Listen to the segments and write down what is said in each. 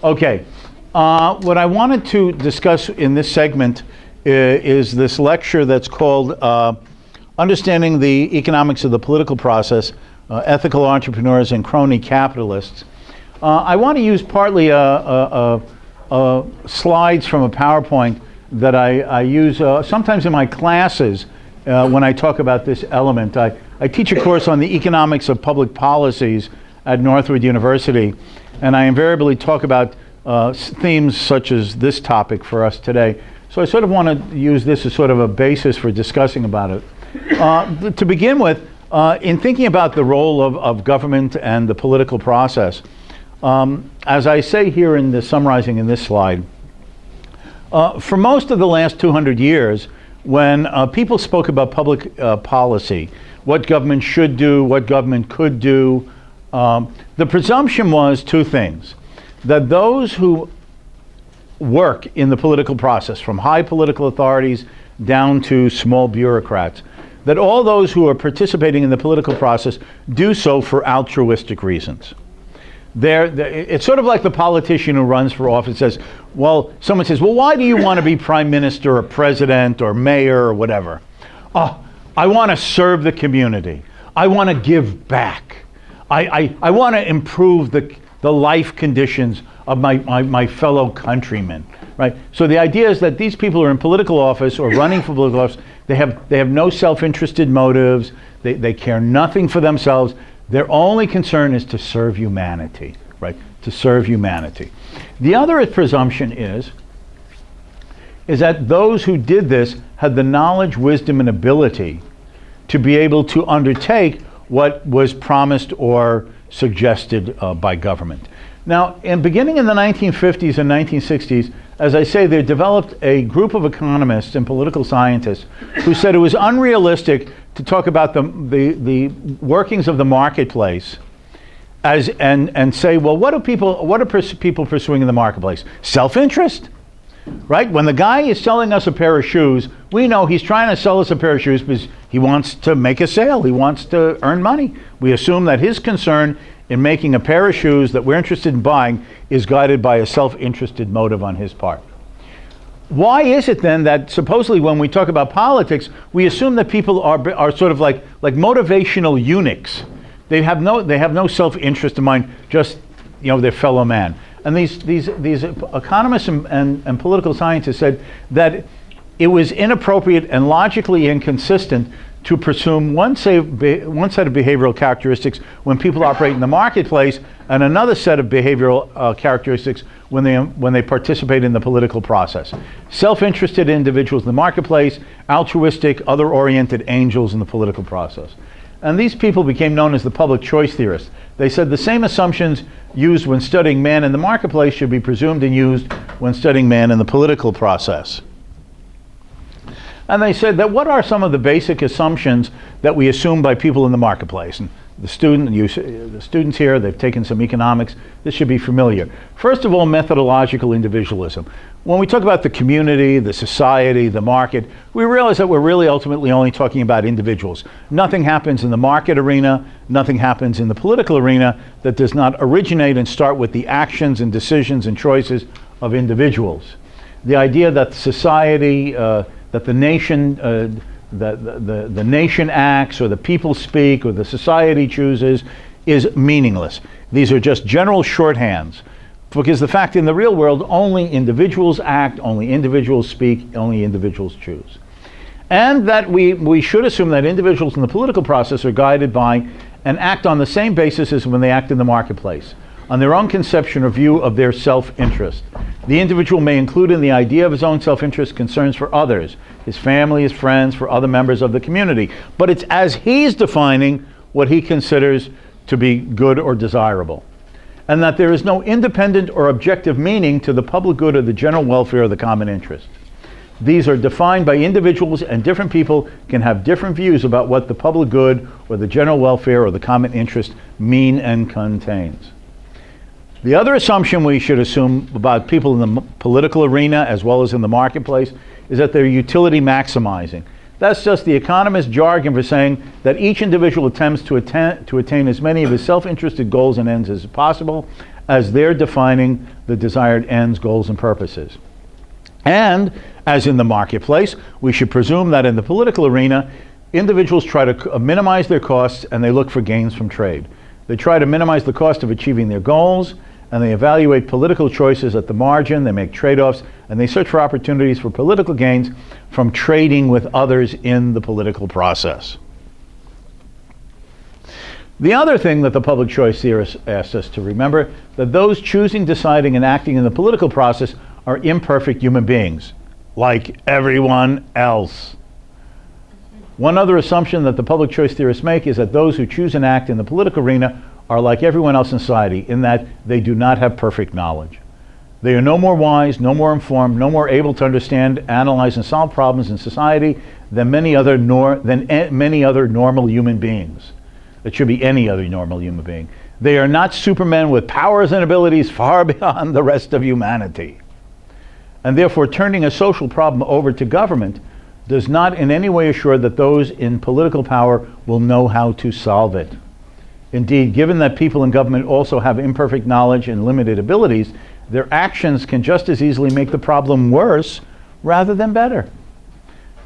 Okay, what I wanted to discuss in this segment is this lecture that's called Understanding the Economics of the Political Process, Ethical Entrepreneurs and Crony Capitalists. I want to use partly slides from a PowerPoint that I use sometimes in my classes when I talk about this element. I teach a course on the economics of public policies at Northwood University, and I invariably talk about themes such as this topic for us today. So I sort of want to use this as sort of a basis for discussing about it. To begin with, in thinking about the role of government and the political process, as I say here in the summarizing in this slide, for most of the last 200 years, when people spoke about public policy, what government should do, what government could do, the presumption was two things: that those who work in the political process, from high political authorities down to small bureaucrats, that all those who are participating in the political process do so for altruistic reasons. It's sort of like the politician who runs for office says, well, someone says, well, why do you want to be prime minister or president or mayor or whatever? Oh, I want to serve the community. I want to give back. I want to improve the life conditions of my fellow countrymen, right? So the idea is that these people are in political office or running for political office. They have no self-interested motives. They care nothing for themselves. Their only concern is to serve humanity, right? To serve humanity. The other presumption is that those who did this had the knowledge, wisdom, and ability to be able to undertake what was promised or suggested by government. Now, beginning in the 1950s and 1960s, as I say, there developed a group of economists and political scientists who said it was unrealistic to talk about the workings of the marketplace and say, well, what are people pursuing in the marketplace? Self-interest, right? When the guy is selling us a pair of shoes, we know he's trying to sell us a pair of shoes because he wants to make a sale. He wants to earn money. We assume that his concern in making a pair of shoes that we're interested in buying is guided by a self-interested motive on his part. Why is it then that supposedly when we talk about politics, we assume that people are sort of like motivational eunuchs? They have no self-interest in mind, just their fellow man. And these economists and political scientists said that it was inappropriate and logically inconsistent to presume one set of behavioral characteristics when people operate in the marketplace and another set of behavioral characteristics when they participate in the political process. Self-interested individuals in the marketplace, altruistic, other-oriented angels in the political process. And these people became known as the public choice theorists. They said the same assumptions used when studying man in the marketplace should be presumed and used when studying man in the political process. And they said that what are some of the basic assumptions that we assume by people in the marketplace? And the students here, they've taken some economics. This should be familiar. First of all, methodological individualism. When we talk about the community, the society, the market, we realize that we're really ultimately only talking about individuals. Nothing happens in the market arena, nothing happens in the political arena that does not originate and start with the actions and decisions and choices of individuals. The idea that society, that the nation, the nation acts, or the people speak, or the society chooses, is meaningless. These are just general shorthands, because the fact in the real world, only individuals act, only individuals speak, only individuals choose. And that we should assume that individuals in the political process are guided by and act on the same basis as when they act in the marketplace, on their own conception or view of their self-interest. The individual may include in the idea of his own self-interest concerns for others, his family, his friends, for other members of the community. But it's as he's defining what he considers to be good or desirable. And that there is no independent or objective meaning to the public good or the general welfare or the common interest. These are defined by individuals, and different people can have different views about what the public good or the general welfare or the common interest mean and contains. The other assumption we should assume about people in the political arena as well as in the marketplace is that they're utility maximizing. That's just the economist jargon for saying that each individual attempts to attain as many of his self-interested goals and ends as possible, as they're defining the desired ends, goals, and purposes. And, as in the marketplace, we should presume that in the political arena, individuals try to minimize their costs and they look for gains from trade. They try to minimize the cost of achieving their goals, and they evaluate political choices at the margin, they make trade-offs, and they search for opportunities for political gains from trading with others in the political process. The other thing that the public choice theorists asked us to remember, that those choosing, deciding, and acting in the political process are imperfect human beings, like everyone else. One other assumption that the public choice theorists make is that those who choose and act in the political arena are like everyone else in society, in that they do not have perfect knowledge. They are no more wise, no more informed, no more able to understand, analyze, and solve problems in society than many other normal human beings. It should be any other normal human being. They are not supermen with powers and abilities far beyond the rest of humanity. And therefore, turning a social problem over to government does not in any way assure that those in political power will know how to solve it. Indeed, given that people in government also have imperfect knowledge and limited abilities, their actions can just as easily make the problem worse rather than better.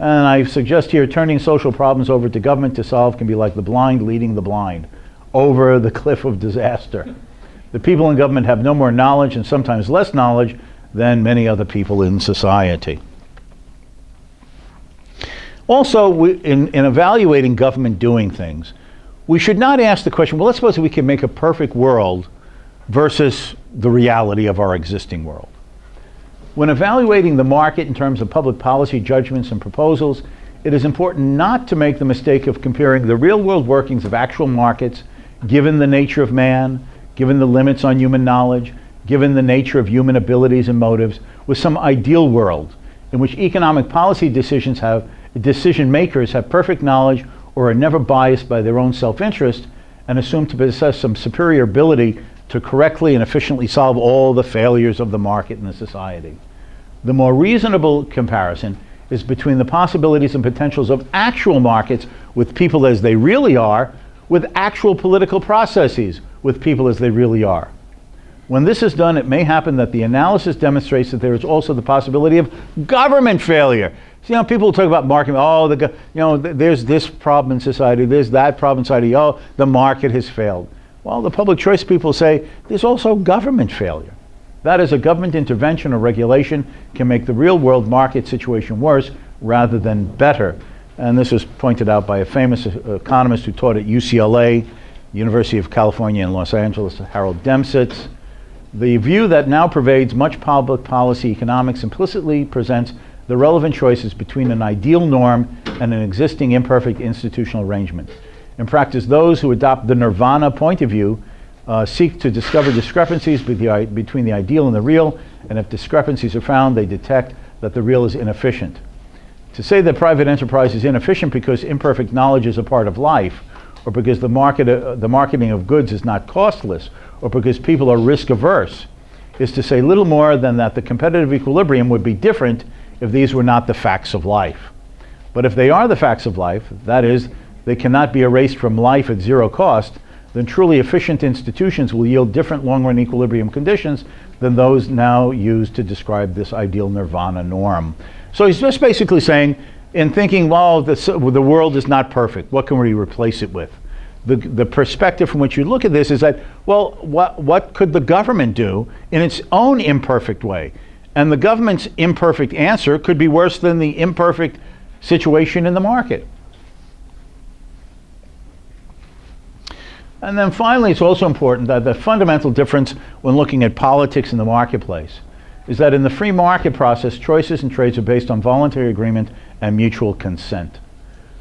And I suggest here turning social problems over to government to solve can be like the blind leading the blind over the cliff of disaster. The people in government have no more knowledge and sometimes less knowledge than many other people in society. Also, in evaluating government doing things, we should not ask the question, well, let's suppose we can make a perfect world versus the reality of our existing world. When evaluating the market in terms of public policy judgments and proposals, it is important not to make the mistake of comparing the real-world workings of actual markets, given the nature of man, given the limits on human knowledge, given the nature of human abilities and motives, with some ideal world in which economic policy decision makers have perfect knowledge or are never biased by their own self-interest and assumed to possess some superior ability to correctly and efficiently solve all the failures of the market and the society. The more reasonable comparison is between the possibilities and potentials of actual markets with people as they really are, with actual political processes with people as they really are. When this is done, it may happen that the analysis demonstrates that there is also the possibility of government failure. So, people talk about market, there's this problem in society, there's that problem in society, the market has failed. Well, the public choice people say there's also government failure. That is, a government intervention or regulation can make the real world market situation worse rather than better. And this was pointed out by a famous economist who taught at UCLA, University of California in Los Angeles, Harold Demsetz. The view that now pervades much public policy economics implicitly presents the relevant choices between an ideal norm and an existing imperfect institutional arrangement. In practice, those who adopt the nirvana point of view seek to discover discrepancies between the ideal and the real, and if discrepancies are found, they detect that the real is inefficient. To say that private enterprise is inefficient because imperfect knowledge is a part of life, or because the marketing of goods is not costless, or because people are risk averse, is to say little more than that the competitive equilibrium would be different if these were not the facts of life. But if they are the facts of life, that is, they cannot be erased from life at zero cost, then truly efficient institutions will yield different long-run equilibrium conditions than those now used to describe this ideal nirvana norm. So he's just basically saying, in thinking, well, the world is not perfect, what can we replace it with? The perspective from which you look at this is that, well, what could the government do in its own imperfect way? And the government's imperfect answer could be worse than the imperfect situation in the market. And then finally, it's also important that the fundamental difference when looking at politics in the marketplace is that in the free market process, choices and trades are based on voluntary agreement and mutual consent.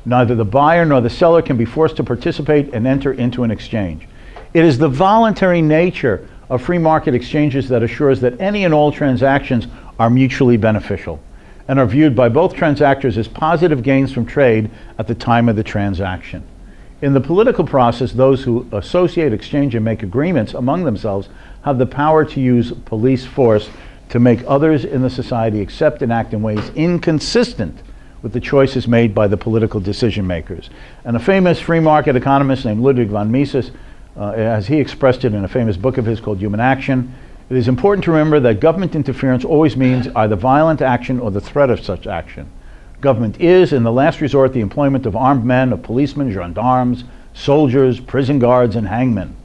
Neither the buyer nor the seller can be forced to participate and enter into an exchange. It is the voluntary nature of free market exchanges that assures that any and all transactions are mutually beneficial and are viewed by both transactors as positive gains from trade at the time of the transaction. In the political process, those who associate, exchange, and make agreements among themselves have the power to use police force to make others in the society accept and act in ways inconsistent with the choices made by the political decision makers. And a famous free market economist named Ludwig von Mises as he expressed it in a famous book of his called Human Action, it is important to remember that government interference always means either violent action or the threat of such action. Government is, in the last resort, the employment of armed men, of policemen, gendarmes, soldiers, prison guards, and hangmen.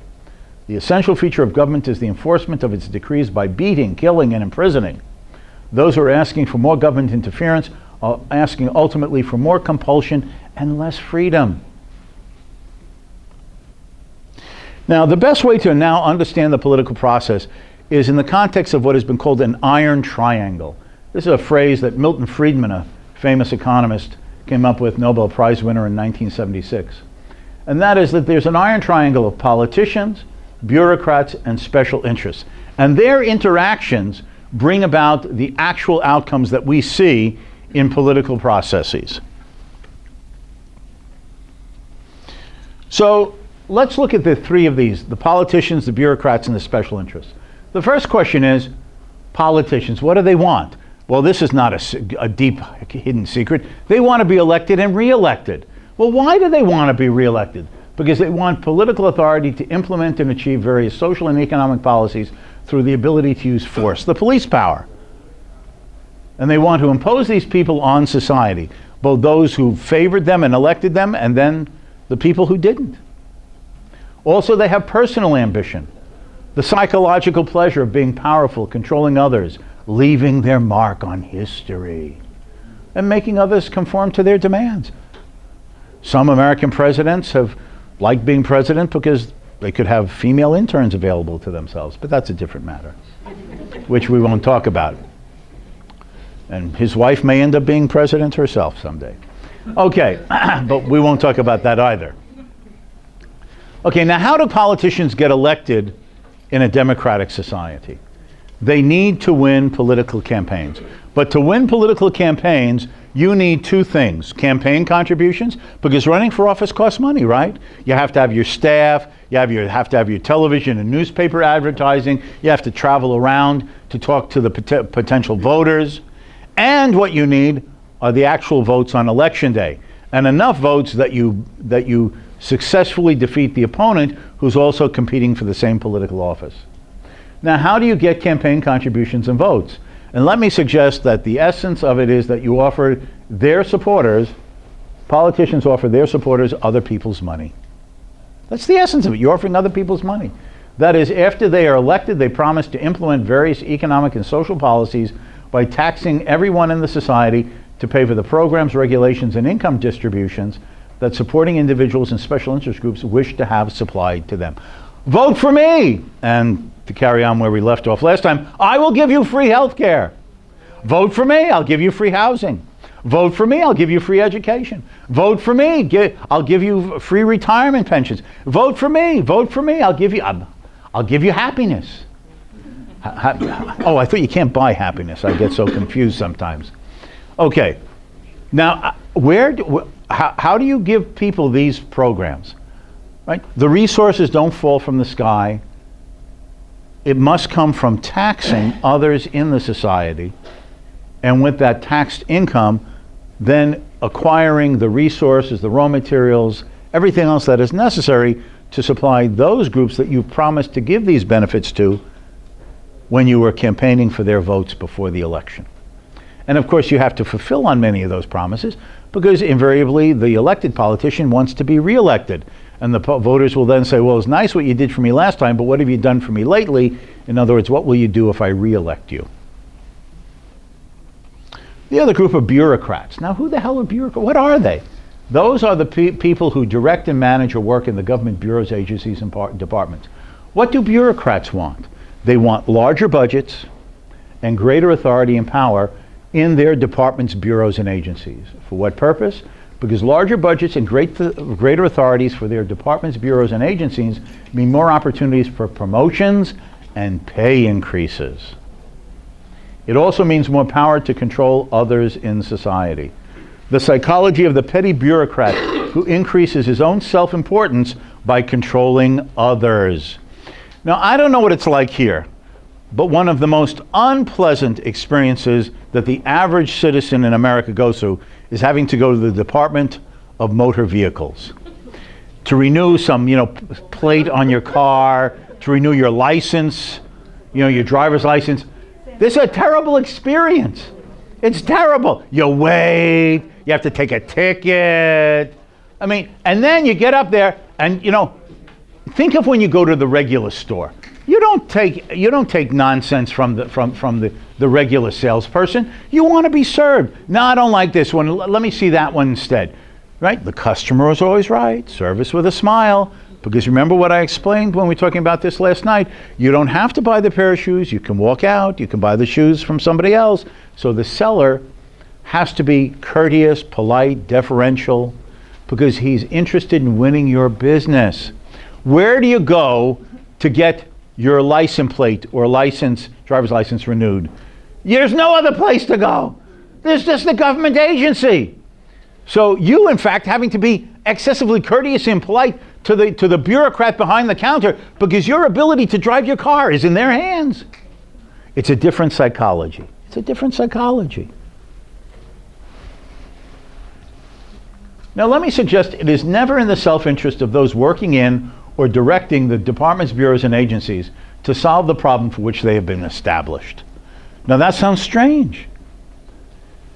The essential feature of government is the enforcement of its decrees by beating, killing, and imprisoning. Those who are asking for more government interference are asking ultimately for more compulsion and less freedom. Now, the best way to now understand the political process is in the context of what has been called an iron triangle. This is a phrase that Milton Friedman, a famous economist, came up with, Nobel Prize winner in 1976. And that is that there's an iron triangle of politicians, bureaucrats, and special interests. And their interactions bring about the actual outcomes that we see in political processes. So let's look at the three of these, the politicians, the bureaucrats, and the special interests. The first question is, politicians, what do they want? Well, this is not a deep hidden secret. They want to be elected and re-elected. Well, why do they want to be re-elected? Because they want political authority to implement and achieve various social and economic policies through the ability to use force, the police power. And they want to impose these people on society, both those who favored them and elected them, and then the people who didn't. Also, they have personal ambition, the psychological pleasure of being powerful, controlling others, leaving their mark on history, and making others conform to their demands. Some American presidents have liked being president because they could have female interns available to themselves, but that's a different matter, which we won't talk about. And his wife may end up being president herself someday. Okay, but we won't talk about that either. Okay, now how do politicians get elected in a democratic society? They need to win political campaigns. But to win political campaigns, you need two things: campaign contributions, because running for office costs money, right? You have to have your staff, you have to have your television and newspaper advertising, you have to travel around to talk to the potential voters, and what you need are the actual votes on election day, and enough votes that you successfully defeat the opponent who's also competing for the same political office. Now, how do you get campaign contributions and votes? And let me suggest that the essence of it is that you offer their supporters, politicians offer their supporters other people's money. That's the essence of it. You're offering other people's money. That is, after they are elected, they promise to implement various economic and social policies by taxing everyone in the society to pay for the programs, regulations, and income distributions that supporting individuals and special interest groups wish to have supplied to them. Vote for me! And to carry on where we left off last time, I will give you free health care. Vote for me, I'll give you free housing. Vote for me, I'll give you free education. Vote for me, I'll give you free retirement pensions. Vote for me, I'll give you happiness. Oh, I thought you can't buy happiness. I get so confused sometimes. Okay, now how do you give people these programs? Right? The resources don't fall from the sky. It must come from taxing others in the society, and with that taxed income, then acquiring the resources, the raw materials, everything else that is necessary to supply those groups that you promised to give these benefits to when you were campaigning for their votes before the election. And of course, you have to fulfill on many of those promises, because invariably the elected politician wants to be re-elected. And the voters will then say, well, it's nice what you did for me last time, but what have you done for me lately? In other words, what will you do if I re-elect you? The other group are bureaucrats. Now, who the hell are bureaucrats? What are they? Those are the people who direct and manage or work in the government bureaus, agencies, and departments. What do bureaucrats want? They want larger budgets and greater authority and power in their departments, bureaus, and agencies. For what purpose? Because larger budgets and greater authorities for their departments, bureaus, and agencies mean more opportunities for promotions and pay increases. It also means more power to control others in society. The psychology of the petty bureaucrat who increases his own self-importance by controlling others. Now, I don't know what it's like here, but one of the most unpleasant experiences that the average citizen in America goes through is having to go to the Department of Motor Vehicles to renew some, plate on your car, to renew your license, your driver's license. This is a terrible experience. It's terrible. You wait, you have to take a ticket. And then you get up there and, think of when you go to the regular store. You don't take nonsense from the regular salesperson. You want to be served. No, I don't like this one. Let me see that one instead. Right? The customer is always right. Service with a smile. Because remember what I explained when we were talking about this last night. You don't have to buy the pair of shoes. You can walk out. You can buy the shoes from somebody else. So the seller has to be courteous, polite, deferential, because he's interested in winning your business. Where do you go to get your license plate or driver's license renewed? There's no other place to go. There's just the government agency. So you, in fact, having to be excessively courteous and polite to the bureaucrat behind the counter because your ability to drive your car is in their hands. It's a different psychology. It's a different psychology. Now let me suggest it is never in the self-interest of those working in or directing the departments, bureaus, and agencies to solve the problem for which they have been established. Now that sounds strange.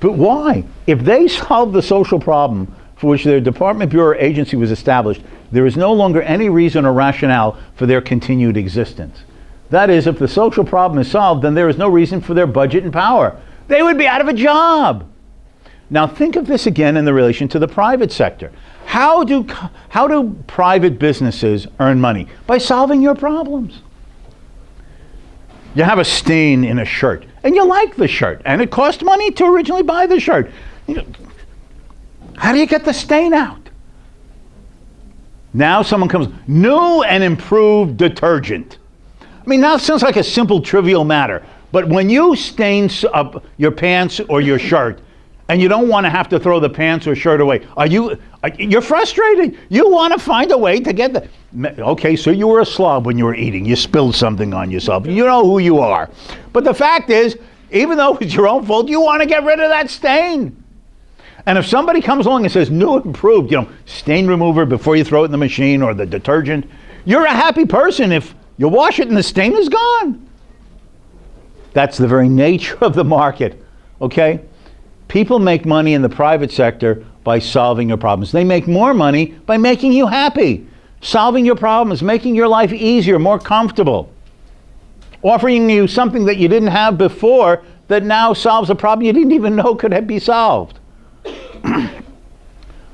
But why? If they solve the social problem for which their department, bureau, or agency was established, there is no longer any reason or rationale for their continued existence. That is, if the social problem is solved, then there is no reason for their budget and power. They would be out of a job. Now think of this again in the relation to the private sector. How do private businesses earn money? By solving your problems. You have a stain in a shirt, and you like the shirt, and it cost money to originally buy the shirt. How do you get the stain out? Now someone comes, new and improved detergent. Now it sounds like a simple, trivial matter, but when you stain up your pants or your shirt, and you don't want to have to throw the pants or shirt away, you're frustrated. You want to find a way to get okay, so you were a slob when you were eating. You spilled something on yourself. You know who you are. But the fact is, even though it's your own fault, you want to get rid of that stain. And if somebody comes along and says, new and improved, stain remover before you throw it in the machine or the detergent, you're a happy person if you wash it and the stain is gone. That's the very nature of the market, okay? People make money in the private sector by solving your problems. They make more money by making you happy. Solving your problems, making your life easier, more comfortable. Offering you something that you didn't have before that now solves a problem you didn't even know could be solved.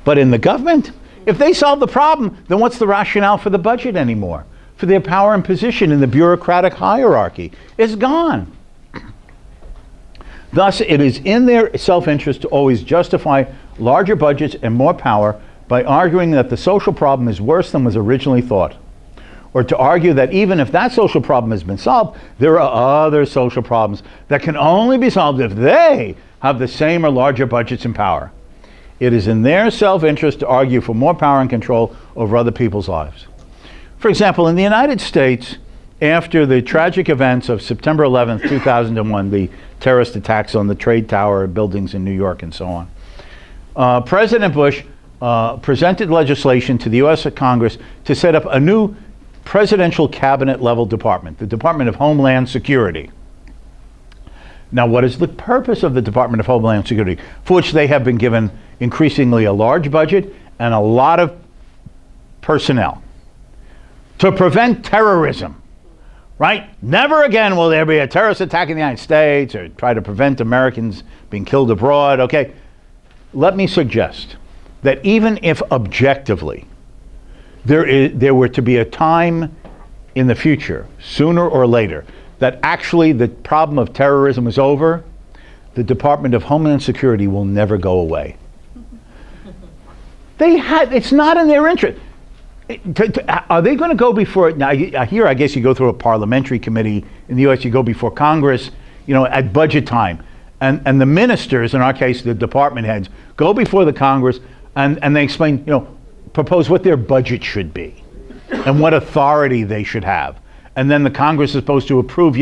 But in the government, if they solve the problem, then what's the rationale for the budget anymore? For their power and position in the bureaucratic hierarchy? It's gone. Thus, it is in their self-interest to always justify larger budgets and more power by arguing that the social problem is worse than was originally thought, or to argue that even if that social problem has been solved, there are other social problems that can only be solved if they have the same or larger budgets and power. It is in their self-interest to argue for more power and control over other people's lives. For example, in the United States, after the tragic events of September 11th, 2001, the terrorist attacks on the Trade Tower buildings in New York and so on, President Bush presented legislation to the U.S. Congress to set up a new presidential cabinet level department, the Department of Homeland Security. Now, what is the purpose of the Department of Homeland Security, for which they have been given increasingly a large budget and a lot of personnel? To prevent terrorism, right? Never again will there be a terrorist attack in the United States or try to prevent Americans being killed abroad, okay? Let me suggest that even if objectively there were to be a time in the future, sooner or later, that actually the problem of terrorism is over, the Department of Homeland Security will never go away. It's not in their interest. Are they going to go before, now here I guess you go through a parliamentary committee, in the US you go before Congress, at budget time. And the ministers, in our case the department heads, go before the Congress and they explain, propose what their budget should be and what authority they should have. And then the Congress is supposed to approve,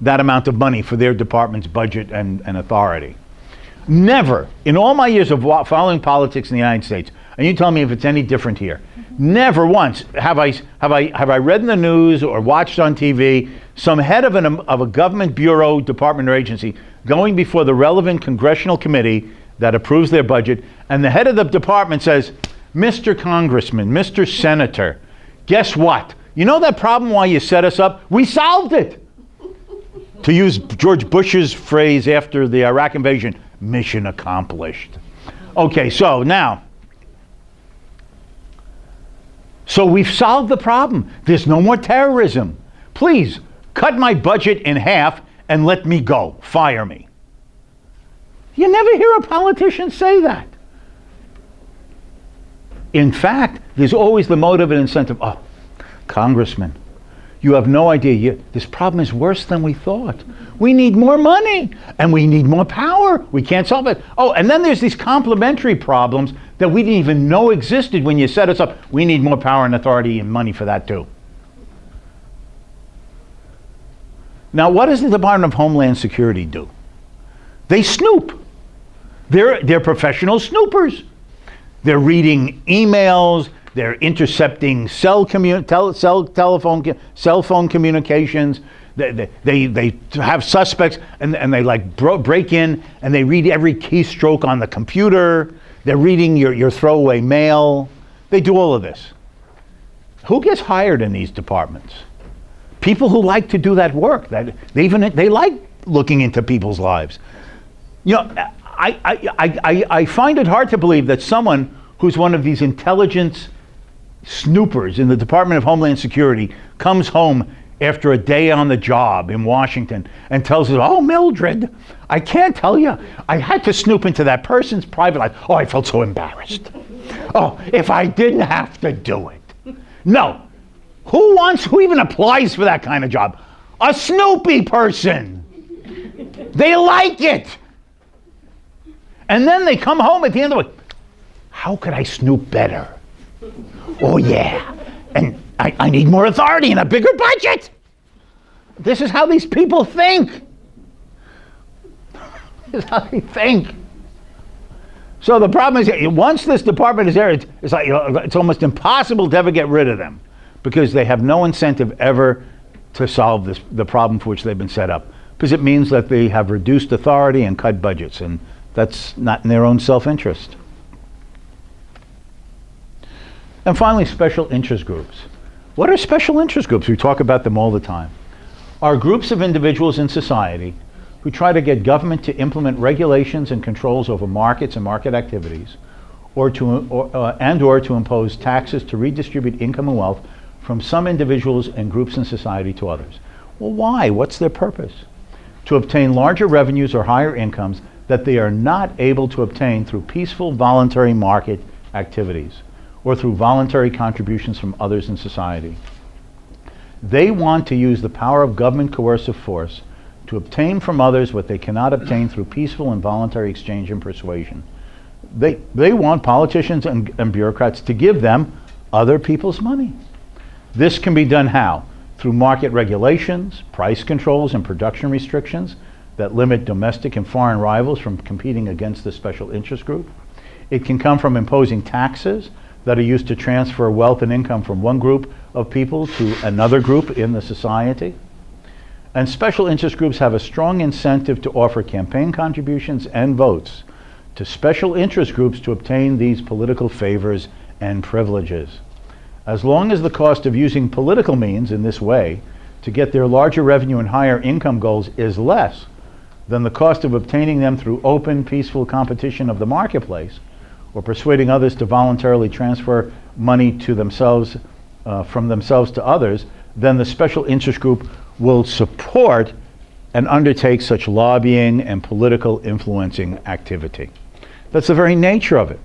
that amount of money for their department's budget and authority. Never, in all my years of following politics in the United States, And you tell me if it's any different here. Never once have I read in the news or watched on TV some head of a government bureau, department, or agency going before the relevant congressional committee that approves their budget, and the head of the department says, Mr. Congressman, Mr. Senator, guess what? You know that problem why you set us up? We solved it. To use George Bush's phrase after the Iraq invasion, mission accomplished. Okay, so now, so we've solved the problem. There's no more terrorism. Please, cut my budget in half and let me go. Fire me. You never hear a politician say that. In fact, there's always the motive and incentive. Oh, Congressman, you have no idea. This problem is worse than we thought. We need more money and we need more power. We can't solve it. Oh, and then there's these complementary problems that we didn't even know existed when you set us up. We need more power and authority and money for that too. Now, what does the Department of Homeland Security do? They snoop. They're professional snoopers. They're reading emails. They're intercepting cell phone communications. They have suspects, and they like break in and they read every keystroke on the computer. They're reading your throwaway mail. They do all of this. Who gets hired in these departments? People who like to do that work. They like looking into people's lives. You know, I find it hard to believe that someone who's one of these intelligence snoopers in the Department of Homeland Security comes home after a day on the job in Washington and tells us, oh, Mildred, I can't tell you, I had to snoop into that person's private life. Oh, I felt so embarrassed. Oh, if I didn't have to do it. No. Who even applies for that kind of job? A snoopy person. They like it. And then they come home at the end of the week. How could I snoop better? Oh, yeah. And I need more authority and a bigger budget. This is how these people think. This is how they think. So the problem is, once this department is there, it's like, it's almost impossible to ever get rid of them because they have no incentive ever to solve the problem for which they've been set up, because it means that they have reduced authority and cut budgets, and that's not in their own self-interest. And finally, special interest groups. What are special interest groups? We talk about them all the time. Are groups of individuals in society who try to get government to implement regulations and controls over markets and market activities, or to impose taxes to redistribute income and wealth from some individuals and groups in society to others. Well, why? What's their purpose? To obtain larger revenues or higher incomes that they are not able to obtain through peaceful voluntary market activities or through voluntary contributions from others in society. They want to use the power of government coercive force to obtain from others what they cannot obtain through peaceful and voluntary exchange and persuasion. They want politicians and bureaucrats to give them other people's money. This can be done how? Through market regulations, price controls, and production restrictions that limit domestic and foreign rivals from competing against the special interest group. It can come from imposing taxes that are used to transfer wealth and income from one group of people to another group in the society. And special interest groups have a strong incentive to offer campaign contributions and votes to special interest groups to obtain these political favors and privileges. As long as the cost of using political means in this way to get their larger revenue and higher income goals is less than the cost of obtaining them through open, peaceful competition of the marketplace, or persuading others to voluntarily transfer money to themselves, from themselves to others, then the special interest group will support and undertake such lobbying and political influencing activity. That's the very nature of it.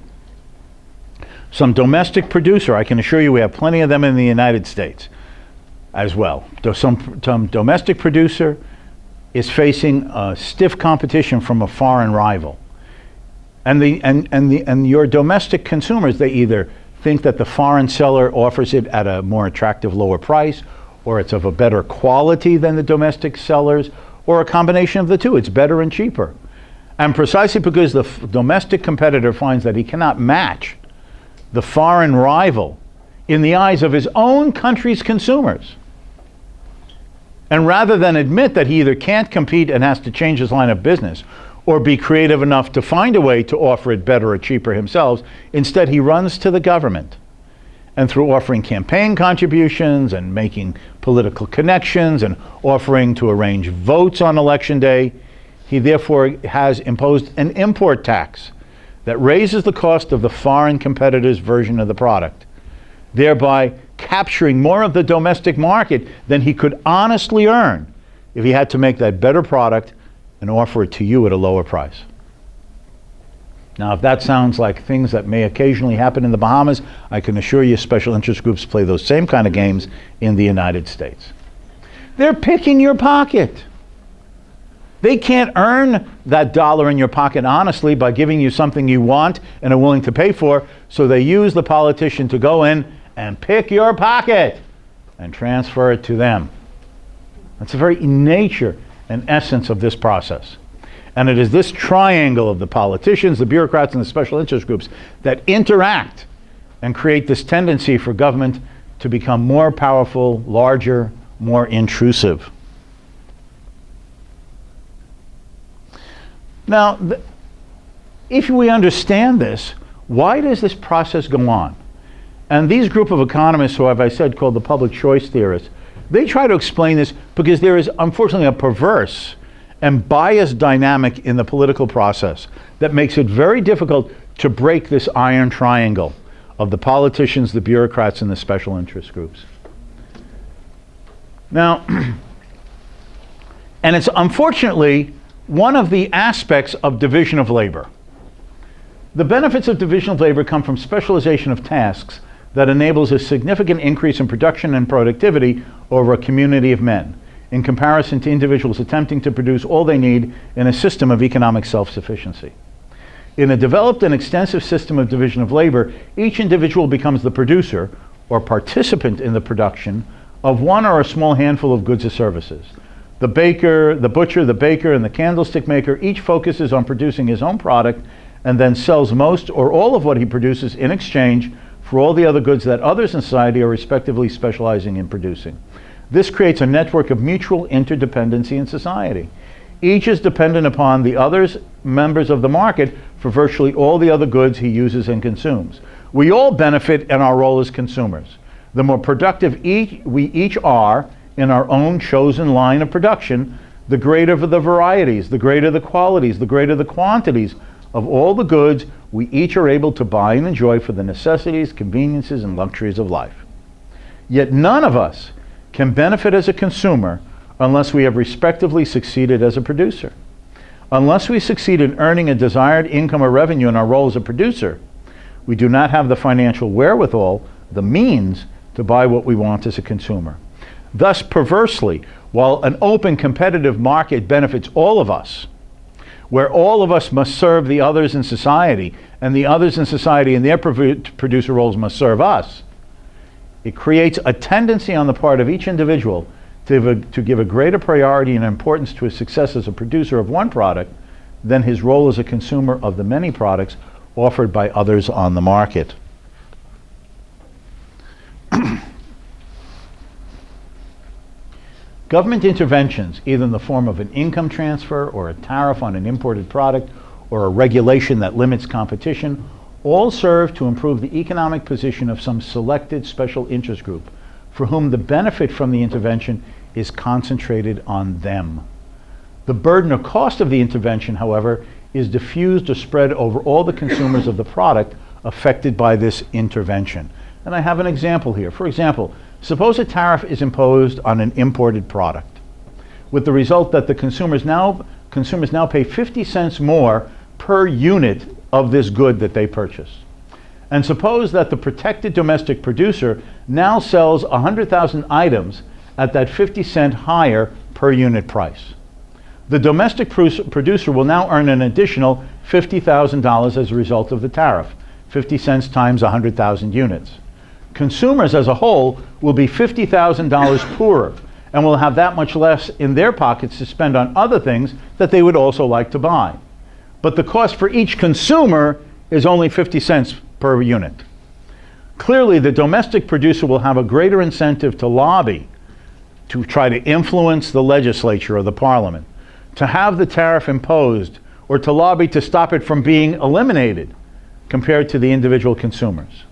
Some domestic producer, I can assure you we have plenty of them in the United States as well. Some domestic producer is facing stiff competition from a foreign rival. And your domestic consumers, they either think that the foreign seller offers it at a more attractive, lower price, or it's of a better quality than the domestic sellers, or a combination of the two. It's better and cheaper. And precisely because the domestic competitor finds that he cannot match the foreign rival, in the eyes of his own country's consumers. And rather than admit that he either can't compete and has to change his line of business, or be creative enough to find a way to offer it better or cheaper himself, instead he runs to the government. And through offering campaign contributions and making political connections and offering to arrange votes on election day, he therefore has imposed an import tax that raises the cost of the foreign competitor's version of the product, thereby capturing more of the domestic market than he could honestly earn if he had to make that better product and offer it to you at a lower price. Now, if that sounds like things that may occasionally happen in the Bahamas, I can assure you special interest groups play those same kind of games in the United States. They're picking your pocket. They can't earn that dollar in your pocket honestly by giving you something you want and are willing to pay for, so they use the politician to go in and pick your pocket and transfer it to them. That's the very nature and essence of this process. And it is this triangle of the politicians, the bureaucrats, and the special interest groups that interact and create this tendency for government to become more powerful, larger, more intrusive. Now, if we understand this, why does this process go on? And these group of economists, who have I said called the public choice theorists, they try to explain this because there is unfortunately a perverse and biased dynamic in the political process that makes it very difficult to break this iron triangle of the politicians, the bureaucrats, and the special interest groups. Now, and it's unfortunately one of the aspects of division of labor. The benefits of division of labor come from specialization of tasks that enables a significant increase in production and productivity over a community of men, in comparison to individuals attempting to produce all they need in a system of economic self-sufficiency. In a developed and extensive system of division of labor, each individual becomes the producer or participant in the production of one or a small handful of goods or services. The baker, the butcher, the baker, and the candlestick maker each focuses on producing his own product and then sells most or all of what he produces in exchange for all the other goods that others in society are respectively specializing in producing. This creates a network of mutual interdependency in society. Each is dependent upon the others, members of the market, for virtually all the other goods he uses and consumes. We all benefit in our role as consumers. The more productive we each are in our own chosen line of production, the greater the varieties, the greater the qualities, the greater the quantities of all the goods we each are able to buy and enjoy for the necessities, conveniences, and luxuries of life. Yet none of us can benefit as a consumer unless we have respectively succeeded as a producer. Unless we succeed in earning a desired income or revenue in our role as a producer, we do not have the financial wherewithal, the means, to buy what we want as a consumer. Thus, perversely, while an open competitive market benefits all of us, where all of us must serve the others in society, and the others in society in their producer roles must serve us, it creates a tendency on the part of each individual to give a greater priority and importance to his success as a producer of one product than his role as a consumer of the many products offered by others on the market. Government interventions, either in the form of an income transfer or a tariff on an imported product or a regulation that limits competition, all serve to improve the economic position of some selected special interest group for whom the benefit from the intervention is concentrated on them. The burden or cost of the intervention, however, is diffused or spread over all the consumers of the product affected by this intervention. And I have an example here. For example, suppose a tariff is imposed on an imported product, with the result that the consumers now pay 50 cents more per unit of this good that they purchase. And suppose that the protected domestic producer now sells 100,000 items at that 50-cent higher per unit price. The domestic producer will now earn an additional $50,000 as a result of the tariff, 50 cents times 100,000 units. Consumers as a whole will be $50,000 poorer and will have that much less in their pockets to spend on other things that they would also like to buy. But the cost for each consumer is only 50 cents per unit. Clearly, the domestic producer will have a greater incentive to lobby, to try to influence the legislature or the parliament, to have the tariff imposed, or to lobby to stop it from being eliminated, compared to the individual consumers.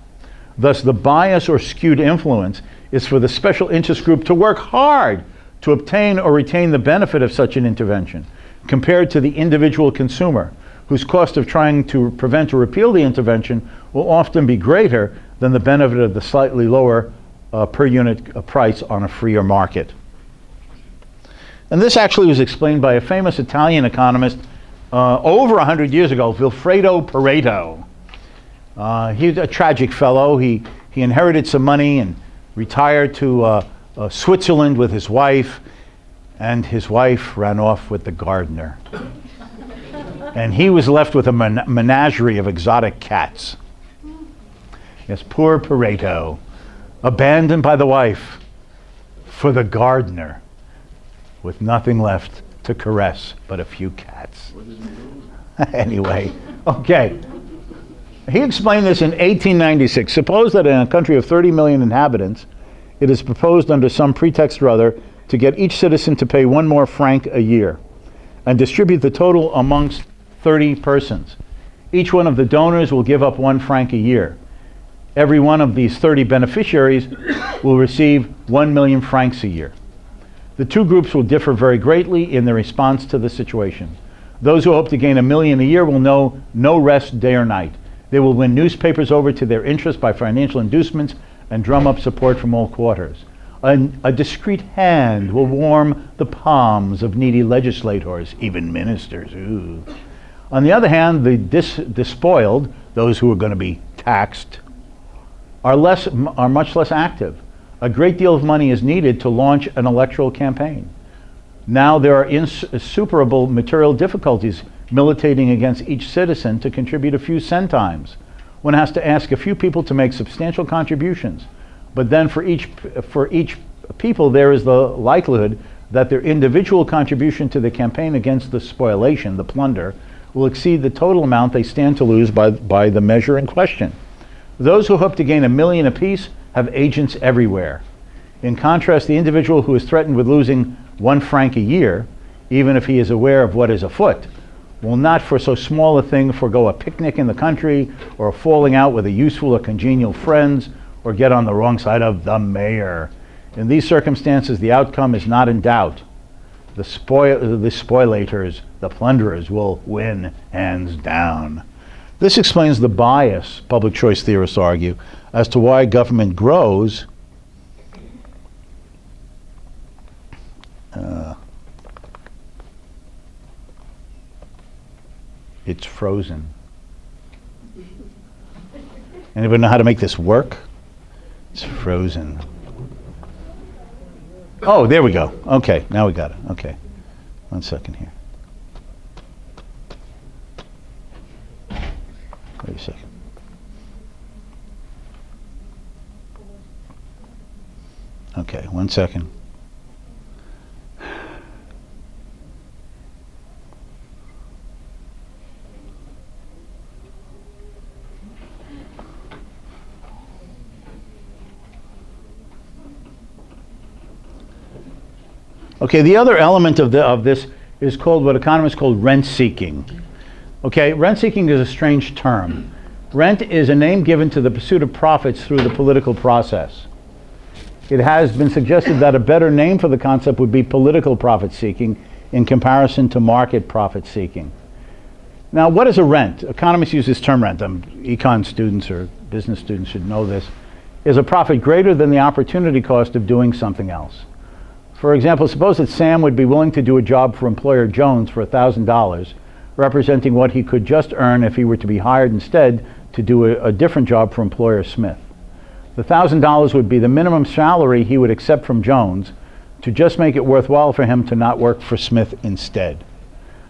Thus, the bias or skewed influence is for the special interest group to work hard to obtain or retain the benefit of such an intervention, compared to the individual consumer, whose cost of trying to prevent or repeal the intervention will often be greater than the benefit of the slightly lower per unit price on a freer market. And this actually was explained by a famous Italian economist over 100 years ago, Vilfredo Pareto. He's a tragic fellow. He inherited some money and retired to Switzerland with his wife, and his wife ran off with the gardener. And he was left with a menagerie of exotic cats. Yes, poor Pareto, abandoned by the wife for the gardener, with nothing left to caress but a few cats. Anyway, okay. He explained this in 1896. Suppose that in a country of 30 million inhabitants, it is proposed under some pretext or other to get each citizen to pay 1 more franc a year and distribute the total amongst 30 persons. Each one of the donors will give up 1 franc a year. Every one of these 30 beneficiaries will receive 1 million francs a year. The two groups will differ very greatly in their response to the situation. Those who hope to gain 1 million a year will know no rest day or night. They will win newspapers over to their interest by financial inducements and drum up support from all quarters. A discreet hand will warm the palms of needy legislators, even ministers. Ooh. On the other hand, the despoiled, those who are going to be taxed, are much less active. A great deal of money is needed to launch an electoral campaign. Now there are insuperable material difficulties militating against each citizen to contribute a few centimes. One has to ask a few people to make substantial contributions, but then for each people there is the likelihood that their individual contribution to the campaign against the spoliation, the plunder, will exceed the total amount they stand to lose by the measure in question. Those who hope to gain 1 million apiece have agents everywhere. In contrast, the individual who is threatened with losing 1 franc a year, even if he is aware of what is afoot, will not for so small a thing forego a picnic in the country, or a falling out with a useful or congenial friends, or get on the wrong side of the mayor. In these circumstances, the outcome is not in doubt. The spoilators, the plunderers, will win hands down. This explains the bias, public choice theorists argue, as to why government grows it's frozen. Anybody know how to make this work? It's frozen. Oh, there we go. Okay, now we got it. Okay. 1 second here. Wait a second. Okay, 1 second. Okay, the other element of this is called what economists call rent seeking. Okay, rent seeking is a strange term. Rent is a name given to the pursuit of profits through the political process. It has been suggested that a better name for the concept would be political profit seeking in comparison to market profit seeking. Now, what is a rent? Economists use this term rent. Econ students or business students should know this. Is a profit greater than the opportunity cost of doing something else. For example, suppose that Sam would be willing to do a job for employer Jones for $1,000, representing what he could just earn if he were to be hired instead to do a different job for employer Smith. The $1,000 would be the minimum salary he would accept from Jones to just make it worthwhile for him to not work for Smith instead.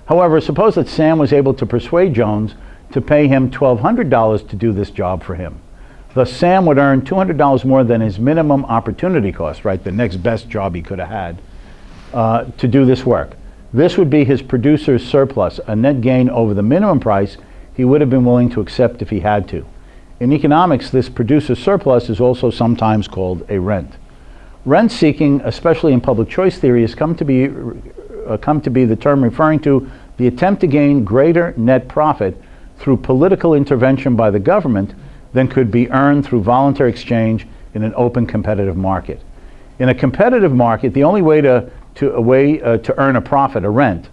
However, suppose that Sam was able to persuade Jones to pay him $1,200 to do this job for him. Thus, Sam would earn $200 more than his minimum opportunity cost, right, the next best job he could have had, to do this work. This would be his producer's surplus, a net gain over the minimum price he would have been willing to accept if he had to. In economics, this producer surplus is also sometimes called a rent. Rent seeking, especially in public choice theory, has come to be the term referring to the attempt to gain greater net profit through political intervention by the government than could be earned through voluntary exchange in an open competitive market. In a competitive market, the only way to earn a profit, a rent,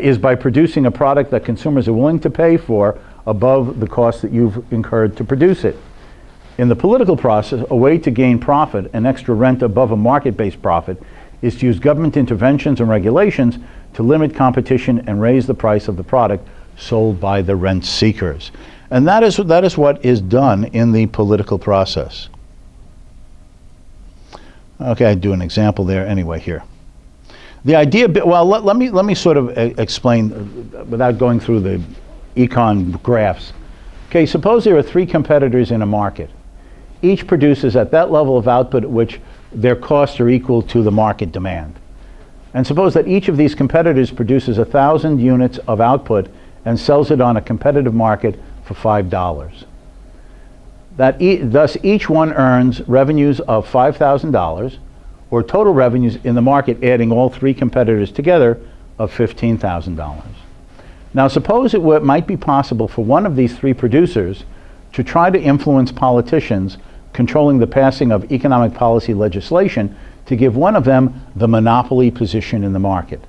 is by producing a product that consumers are willing to pay for above the cost that you've incurred to produce it. In the political process, a way to gain profit, an extra rent above a market-based profit, is to use government interventions and regulations to limit competition and raise the price of the product sold by the rent seekers. And that is what is done in the political process. Okay, I'd do an example there anyway here. The idea, well, let me sort of explain without going through the econ graphs. Okay, suppose there are three competitors in a market. Each produces at that level of output at which their costs are equal to the market demand. And suppose that each of these competitors produces 1,000 units of output and sells it on a competitive market for $5. Thus, each one earns revenues of $5,000, or total revenues in the market, adding all three competitors together, of $15,000. Now, suppose it might be possible for one of these three producers to try to influence politicians controlling the passing of economic policy legislation to give one of them the monopoly position in the market.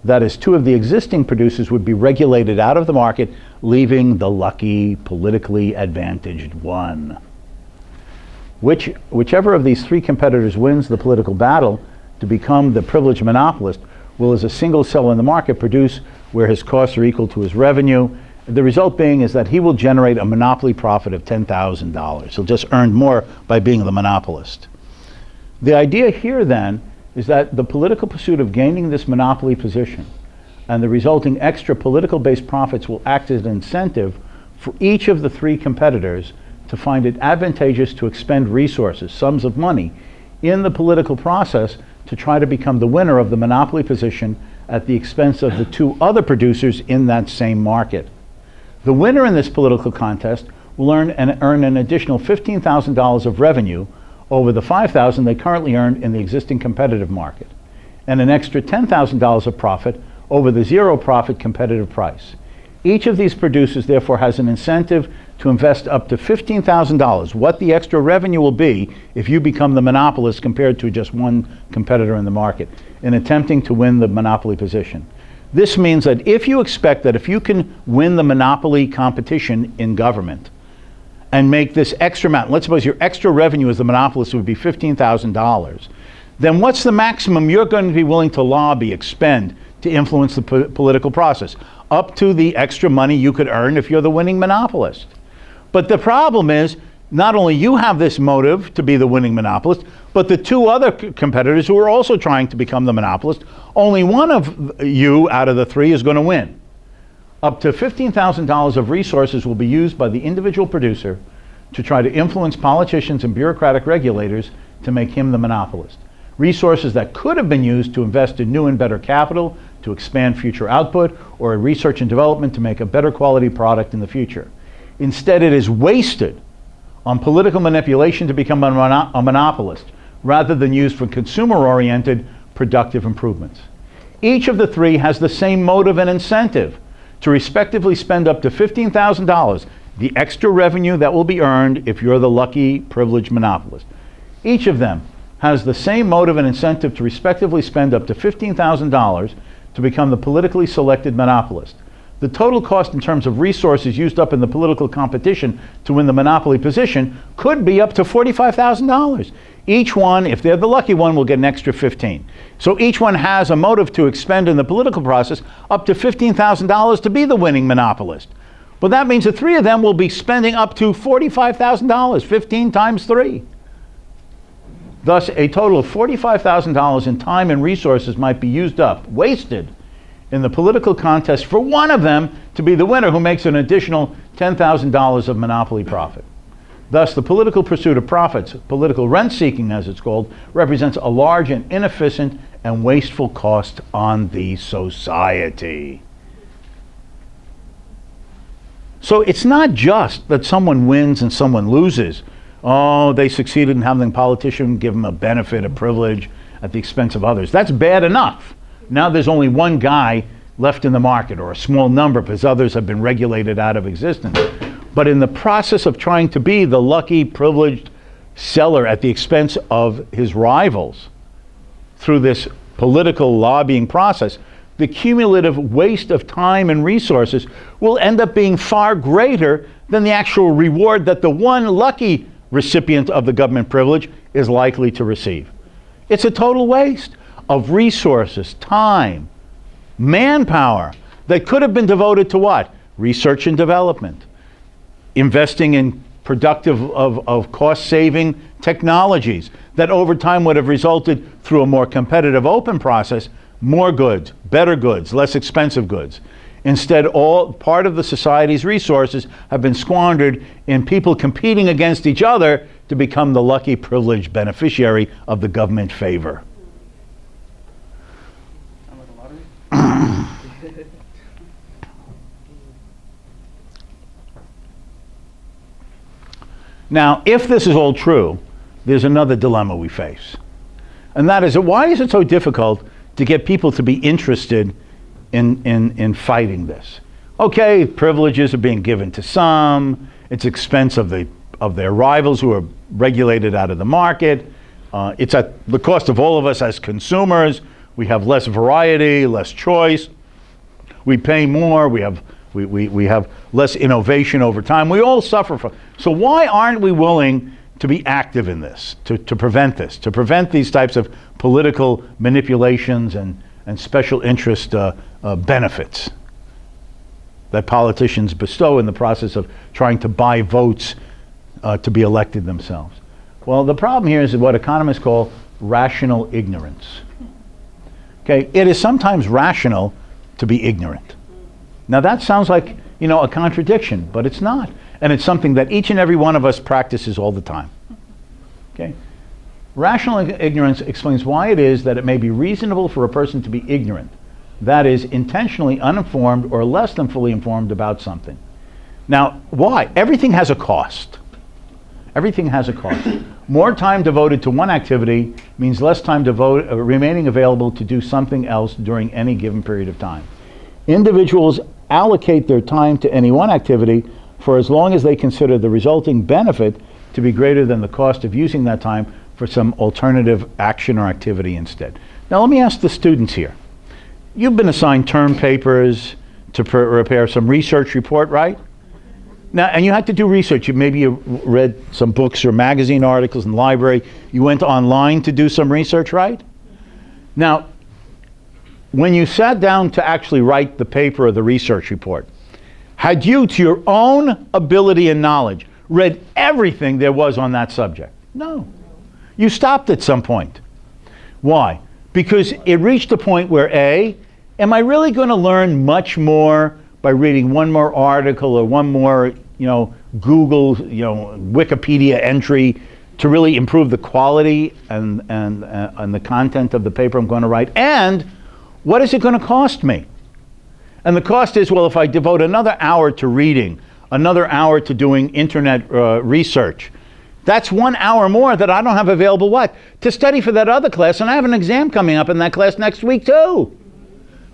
That is, two of the existing producers would be regulated out of the market, leaving the lucky, politically advantaged one. Whichever of these three competitors wins the political battle to become the privileged monopolist will, as a single seller in the market, produce where his costs are equal to his revenue. The result being is that he will generate a monopoly profit of $10,000. He'll just earn more by being the monopolist. The idea here then is that the political pursuit of gaining this monopoly position and the resulting extra political-based profits will act as an incentive for each of the three competitors to find it advantageous to expend resources, sums of money, in the political process to try to become the winner of the monopoly position at the expense of the two other producers in that same market. The winner in this political contest will earn an additional $15,000 of revenue over the $5,000 they currently earned in the existing competitive market, and an extra $10,000 of profit over the zero profit competitive price. Each of these producers therefore has an incentive to invest up to $15,000, what the extra revenue will be if you become the monopolist compared to just one competitor in the market, in attempting to win the monopoly position. This means that if you expect that if you can win the monopoly competition in government and make this extra amount, let's suppose your extra revenue as the monopolist would be $15,000, then what's the maximum you're going to be willing to lobby, expend to influence the political process? Up to the extra money you could earn if you're the winning monopolist. But the problem is, not only you have this motive to be the winning monopolist, but the two other competitors who are also trying to become the monopolist, only one of you out of the three is going to win. Up to $15,000 of resources will be used by the individual producer to try to influence politicians and bureaucratic regulators to make him the monopolist. Resources that could have been used to invest in new and better capital, to expand future output, or in research and development to make a better quality product in the future. Instead, it is wasted on political manipulation to become a monopolist, rather than used for consumer-oriented productive improvements. Each of the three has the same motive and incentive to respectively spend up to $15,000, the extra revenue that will be earned if you're the lucky, privileged monopolist. Each of them has the same motive and incentive to respectively spend up to $15,000 to become the politically selected monopolist. The total cost in terms of resources used up in the political competition to win the monopoly position could be up to $45,000. Each one, if they're the lucky one, will get an extra 15. So each one has a motive to expend in the political process up to $15,000 to be the winning monopolist. But that means the three of them will be spending up to $45,000, 15 times 3. Thus, a total of $45,000 in time and resources might be used up, wasted, in the political contest for one of them to be the winner who makes an additional $10,000 of monopoly profit. Thus, the political pursuit of profits, political rent-seeking as it's called, represents a large and inefficient and wasteful cost on the society. So it's not just that someone wins and someone loses. Oh, they succeeded in having a politician give them a benefit, a privilege at the expense of others. That's bad enough. Now there's only one guy left in the market, or a small number, because others have been regulated out of existence. But in the process of trying to be the lucky, privileged seller at the expense of his rivals through this political lobbying process, the cumulative waste of time and resources will end up being far greater than the actual reward that the one lucky recipient of the government privilege is likely to receive. It's a total waste of resources, time, manpower that could have been devoted to what? Research and development, investing in productive of cost-saving technologies that over time would have resulted through a more competitive open process, more goods, better goods, less expensive goods. Instead, all part of the society's resources have been squandered in people competing against each other to become the lucky, privileged beneficiary of the government favor. Sound like a lottery? Now, if this is all true, there's another dilemma we face. And that is, why is it so difficult to get people to be interested in fighting this? Okay, privileges are being given to some. It's expense of their rivals who are regulated out of the market. It's at the cost of all of us as consumers. We have less variety, less choice. We pay more. We have less innovation over time. We all suffer from. So why aren't we willing to be active in this, to prevent this, to prevent these types of political manipulations and special interest benefits that politicians bestow in the process of trying to buy votes to be elected themselves? Well, the problem here is what economists call rational ignorance. Okay, it is sometimes rational to be ignorant. Now that sounds like, a contradiction, but it's not. And it's something that each and every one of us practices all the time. Okay? Rational ignorance explains why it is that it may be reasonable for a person to be ignorant, that is, intentionally uninformed or less than fully informed about something. Now, why? Everything has a cost. Everything has a cost. More time devoted to one activity means less time remaining available to do something else during any given period of time. Individuals allocate their time to any one activity for as long as they consider the resulting benefit to be greater than the cost of using that time for some alternative action or activity instead. Now let me ask the students here. You've been assigned term papers to prepare some research report, right? Now, and you had to do research. Maybe you read some books or magazine articles in the library. You went online to do some research, right? Now, when you sat down to actually write the paper or the research report, had you, to your own ability and knowledge, read everything there was on that subject? No. You stopped at some point. Why? Because it reached a point where A, am I really going to learn much more by reading one more article or one more, Google, Wikipedia entry to really improve the quality and the content of the paper I'm going to write? And what is it going to cost me? And the cost is, well, if I devote another hour to reading, another hour to doing internet research, that's 1 hour more that I don't have available, what? To study for that other class, and I have an exam coming up in that class next week too.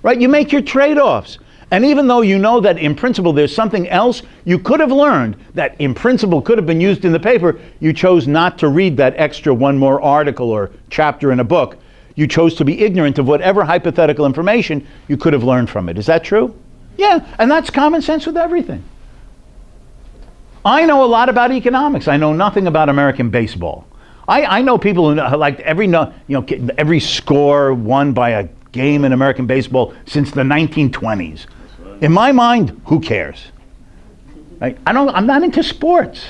Right? You make your trade-offs. And even though you know that in principle there's something else you could have learned that in principle could have been used in the paper, you chose not to read that extra one more article or chapter in a book. You chose to be ignorant of whatever hypothetical information you could have learned from it. Is that true? Yeah, and that's common sense with everything. I know a lot about economics. I know nothing about American baseball. I know people who know, like every score won by a game in American baseball since the 1920s. In my mind, who cares? Right? I'm not into sports.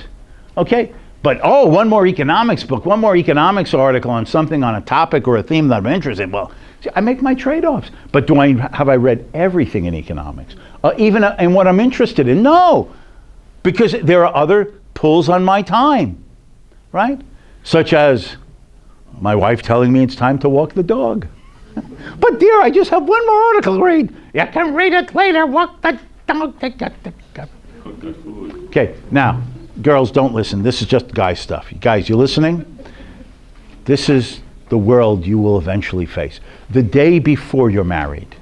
Okay? But one more economics book, one more economics article on something, on a topic or a theme that I'm interested in. Well, see, I make my trade-offs. But have I read everything in economics? Even in what I'm interested in? No. Because there are other pulls on my time, right? Such as my wife telling me it's time to walk the dog. But dear, I just have one more article to read. You can read it later. Walk the dog. Good food. Okay, now, girls, don't listen. This is just guy stuff. Guys, you listening? This is the world you will eventually face. The day before you're married.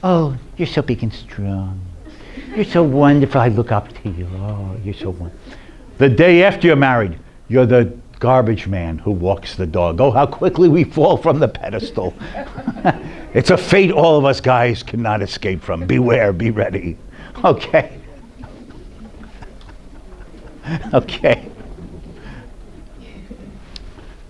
Oh, you're so big and strong. You're so wonderful. I look up to you. Oh, you're so wonderful. The day after you're married, you're the garbage man who walks the dog. Oh, how quickly we fall from the pedestal. It's a fate all of us guys cannot escape from. Beware, be ready. Okay. Okay.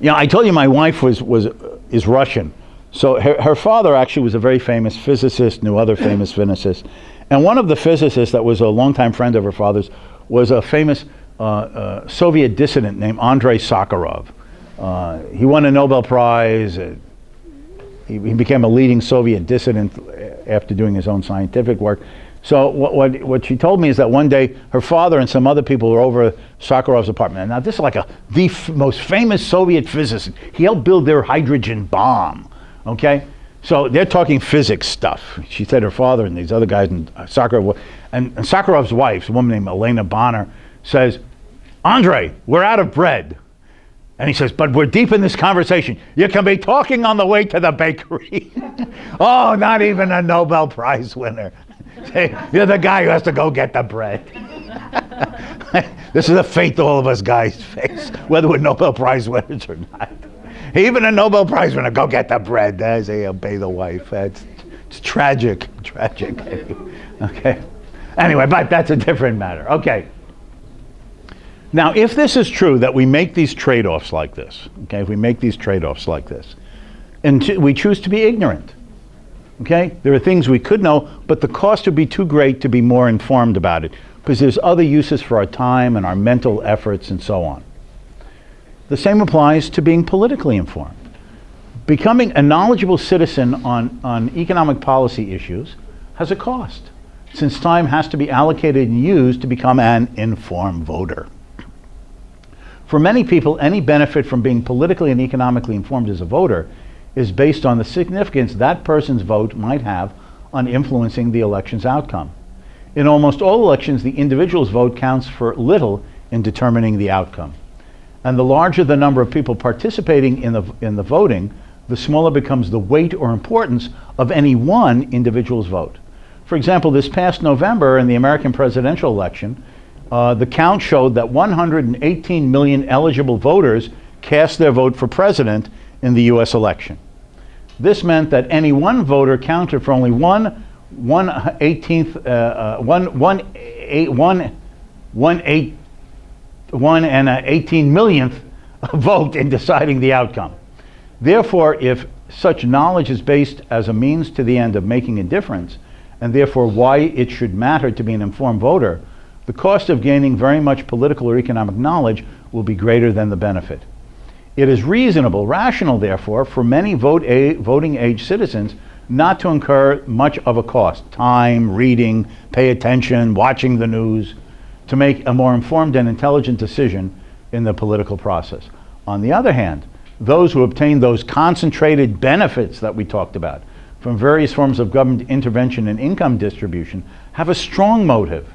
You know, I told you my wife is Russian. So her father actually was a very famous physicist, knew other famous physicists. And one of the physicists that was a longtime friend of her father's was a famous Soviet dissident named Andrei Sakharov. He won a Nobel Prize. He became a leading Soviet dissident after doing his own scientific work. So what she told me is that one day her father and some other people were over Sakharov's apartment. Now this is like the most famous Soviet physicist. He helped build their hydrogen bomb. Okay, so they're talking physics stuff. She said her father and these other guys and Sakharov and Sakharov's wife, a woman named Elena Bonner, says, "Andre, we're out of bread." And he says, "But we're deep in this conversation. You can be talking on the way to the bakery." Oh, not even a Nobel Prize winner. You're the guy who has to go get the bread. This is the fate all of us guys face, whether we're Nobel Prize winners or not. Even a Nobel Prize winner, go get the bread. As they obey the wife. It's tragic, tragic. Okay. Anyway, but that's a different matter. Okay. Now, if this is true, that we make these trade-offs like this, okay, if we make these trade-offs like this, and we choose to be ignorant, okay, there are things we could know, but the cost would be too great to be more informed about it, because there's other uses for our time and our mental efforts and so on. The same applies to being politically informed. Becoming a knowledgeable citizen on economic policy issues has a cost, since time has to be allocated and used to become an informed voter. For many people, any benefit from being politically and economically informed as a voter is based on the significance that person's vote might have on influencing the election's outcome. In almost all elections, the individual's vote counts for little in determining the outcome. And the larger the number of people participating in the voting, the smaller becomes the weight or importance of any one individual's vote. For example, this past November in the American presidential election, the count showed that 118 million eligible voters cast their vote for president in the U.S. election. This meant that any one voter counted for only one 18 millionth vote in deciding the outcome. Therefore, if such knowledge is based as a means to the end of making a difference, and therefore why it should matter to be an informed voter, the cost of gaining very much political or economic knowledge will be greater than the benefit. It is reasonable, rational, therefore, for many voting age citizens not to incur much of a cost, time, reading, pay attention, watching the news, to make a more informed and intelligent decision in the political process. On the other hand, those who obtain those concentrated benefits that we talked about from various forms of government intervention and income distribution have a strong motive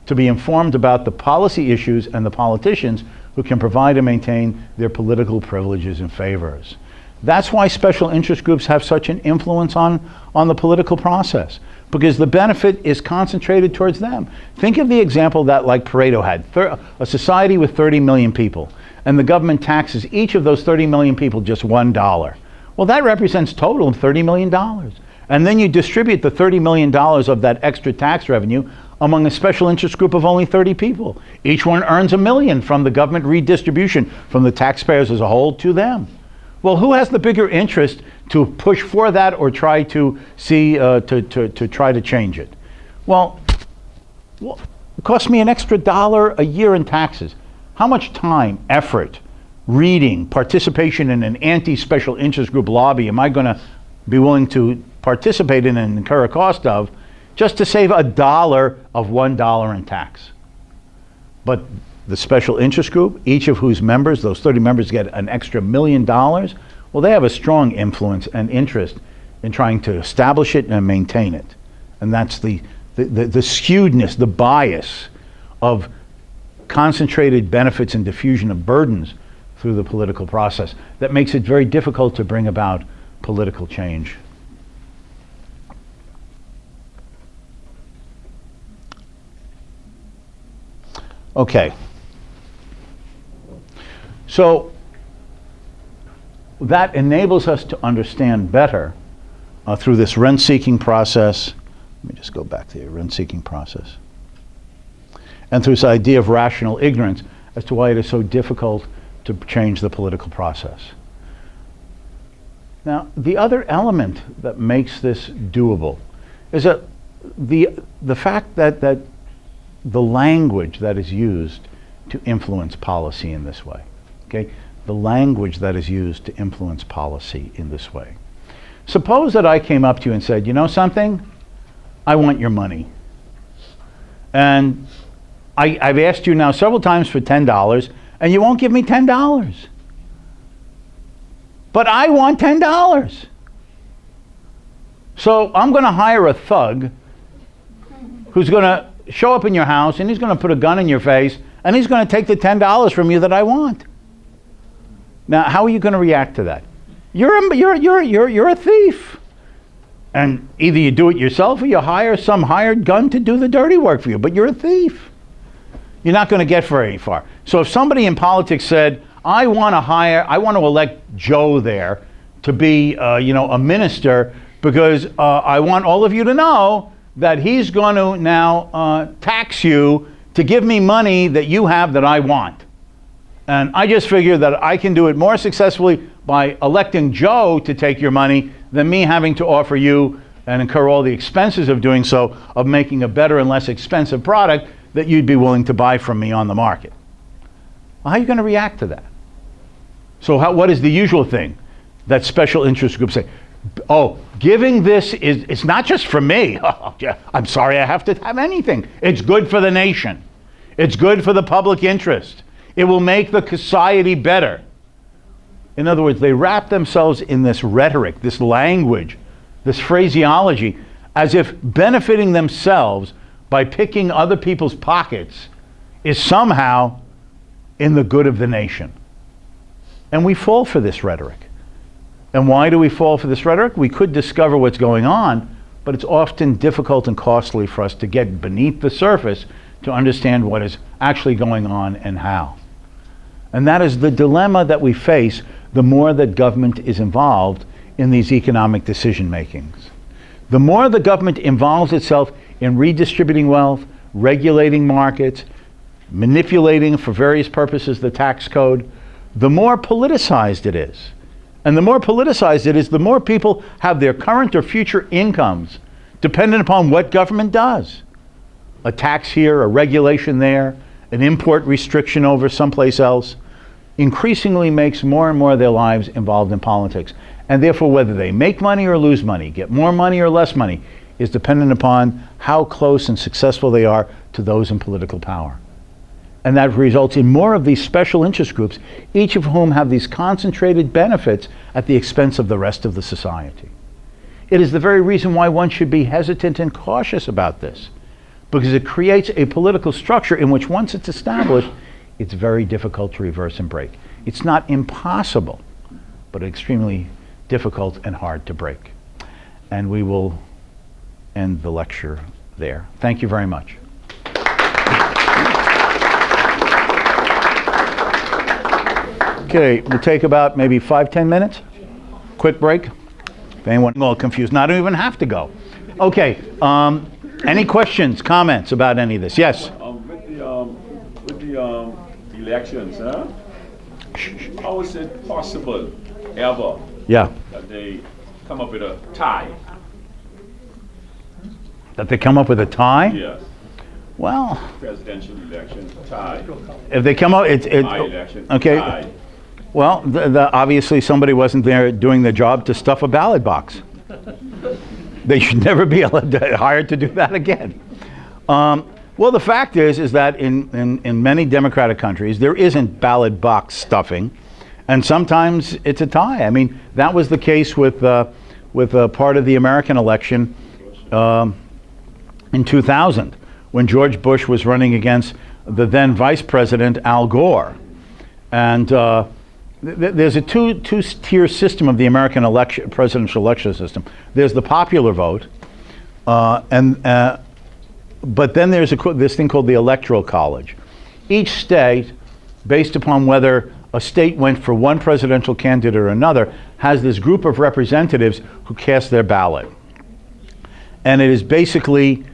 to be informed about the policy issues and the politicians who can provide and maintain their political privileges and favors. That's why special interest groups have such an influence on the political process, because the benefit is concentrated towards them. Think of the example that, like Pareto had, a society with 30 million people, and the government taxes each of those 30 million people just $1. Well, that represents total of $30 million. And then you distribute the $30 million of that extra tax revenue among a special interest group of only 30 people. Each one earns $1 million from the government redistribution from the taxpayers as a whole to them. Well, who has the bigger interest to push for that or try to see to try to change it? Well, it costs me an extra $1 a year in taxes. How much time, effort, reading, participation in an anti-special interest group lobby am I going to be willing to participate in and incur a cost of just to save $1 of $1 in tax? But the special interest group, each of whose members, those 30 members, get an extra $1 million, well, they have a strong influence and interest in trying to establish it and maintain it. And that's the skewedness, the bias of concentrated benefits and diffusion of burdens through the political process that makes it very difficult to bring about political change. Okay. So that enables us to understand better through this rent-seeking process. Let me just go back to the rent-seeking process. And through this idea of rational ignorance as to why it is so difficult to change the political process. Now, the other element that makes this doable is that the fact that the language that is used to influence policy in this way, okay? The language that is used to influence policy in this way. Suppose that I came up to you and said, you know something? I want your money. And I've asked you now several times for $10, and you won't give me $10. But I want $10. So I'm going to hire a thug who's going to show up in your house, and he's going to put a gun in your face, and he's going to take the $10 from you that I want. Now, how are you going to react to that? You're a thief. And either you do it yourself or you hire some hired gun to do the dirty work for you, but you're a thief. You're not going to get very far. So if somebody in politics said, I want to elect Joe there to be, a minister because I want all of you to know that he's going to now tax you to give me money that you have that I want. And I just figure that I can do it more successfully by electing Joe to take your money than me having to offer you and incur all the expenses of doing so, of making a better and less expensive product that you'd be willing to buy from me on the market. Well, how are you going to react to that? So what is the usual thing that special interest groups say? Oh, giving this it's not just for me. I'm sorry I have to have anything. It's good for the nation. It's good for the public interest. It will make the society better. In other words, they wrap themselves in this rhetoric, this language, this phraseology, as if benefiting themselves by picking other people's pockets is somehow in the good of the nation. And we fall for this rhetoric. And why do we fall for this rhetoric? We could discover what's going on, but it's often difficult and costly for us to get beneath the surface to understand what is actually going on and how. And that is the dilemma that we face the more that government is involved in these economic decision makings. The more the government involves itself in redistributing wealth, regulating markets, manipulating for various purposes the tax code, the more politicized it is. And the more politicized it is, the more people have their current or future incomes dependent upon what government does. A tax here, a regulation there, an import restriction over someplace else, increasingly makes more and more of their lives involved in politics. And therefore, whether they make money or lose money, get more money or less money, is dependent upon how close and successful they are to those in political power. And that results in more of these special interest groups, each of whom have these concentrated benefits at the expense of the rest of the society. It is the very reason why one should be hesitant and cautious about this, because it creates a political structure in which, once it's established, it's very difficult to reverse and break. It's not impossible, but extremely difficult and hard to break. And we will end the lecture there. Thank you very much. Okay, we'll take about maybe 5-10 minutes. Quick break. If anyone all confused, not even have to go. Okay, any questions, comments about any of this? Yes? With the elections, how is it possible ever that they come up with a tie? That they come up with a tie? Yes. Well, Presidential election, tie. if they come up, My election, okay. tie. Well, obviously somebody wasn't there doing the job to stuff a ballot box. They should never be hired to do that again. Well, the fact is that in many democratic countries, there isn't ballot box stuffing, and sometimes it's a tie. I mean, that was the case with part of the American election in 2000, when George Bush was running against the then Vice President Al Gore. And there's a two-tier system of the American presidential election system. There's the popular vote, but then there's this thing called the Electoral College. Each state, based upon whether a state went for one presidential candidate or another, has this group of representatives who cast their ballot. And it is basically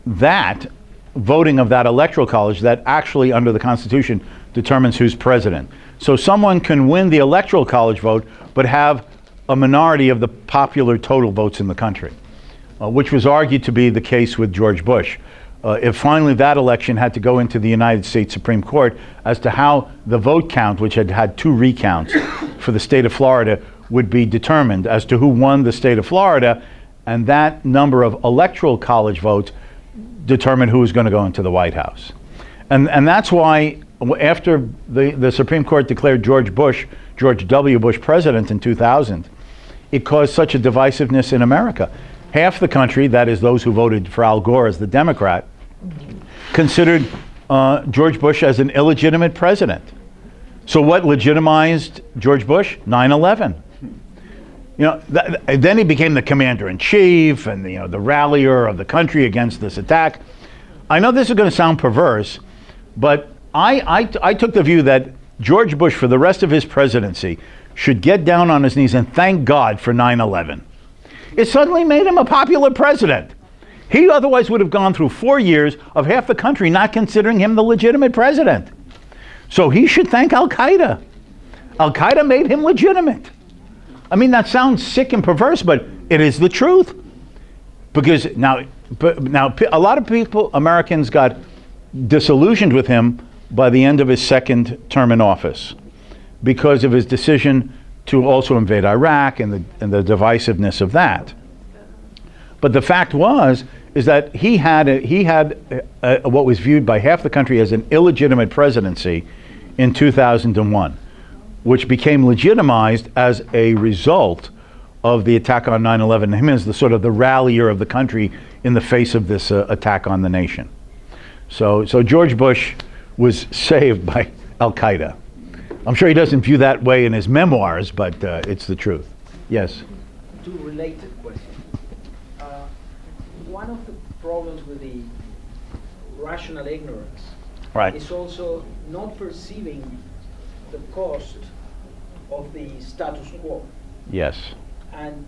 that voting of that Electoral College that actually, under the Constitution, determines who's president. So someone can win the Electoral College vote, but have a minority of the popular total votes in the country, which was argued to be the case with George Bush. If finally that election had to go into the United States Supreme Court as to how the vote count, which had had 2 recounts for the state of Florida, would be determined as to who won the state of Florida, and that number of Electoral College votes determined who was going to go into the White House. And that's why after the Supreme Court declared George W. Bush president in 2000, it caused such a divisiveness in America. Half the country, that is those who voted for Al Gore as the Democrat, considered George Bush as an illegitimate president. So what legitimized George Bush? 9/11. Then he became the commander-in-chief and the rallier of the country against this attack. I know this is going to sound perverse, but I took the view that George Bush, for the rest of his presidency, should get down on his knees and thank God for 9/11. It suddenly made him a popular president. He otherwise would have gone through 4 years of half the country not considering him the legitimate president. So he should thank Al-Qaeda. Al-Qaeda made him legitimate. I mean, that sounds sick and perverse, but it is the truth. Because now a lot of people, Americans, got disillusioned with him by the end of his second term in office because of his decision to also invade Iraq and the divisiveness of that. But the fact is that he had what was viewed by half the country as an illegitimate presidency in 2001, which became legitimized as a result of the attack on 9/11. Him as the sort of the rallier of the country in the face of this attack on the nation. So George Bush was saved by Al-Qaeda. I'm sure he doesn't view that way in his memoirs, but it's the truth. Yes? 2 related questions. One of the problems with the rational ignorance is also not perceiving the cost of the status quo. Yes. And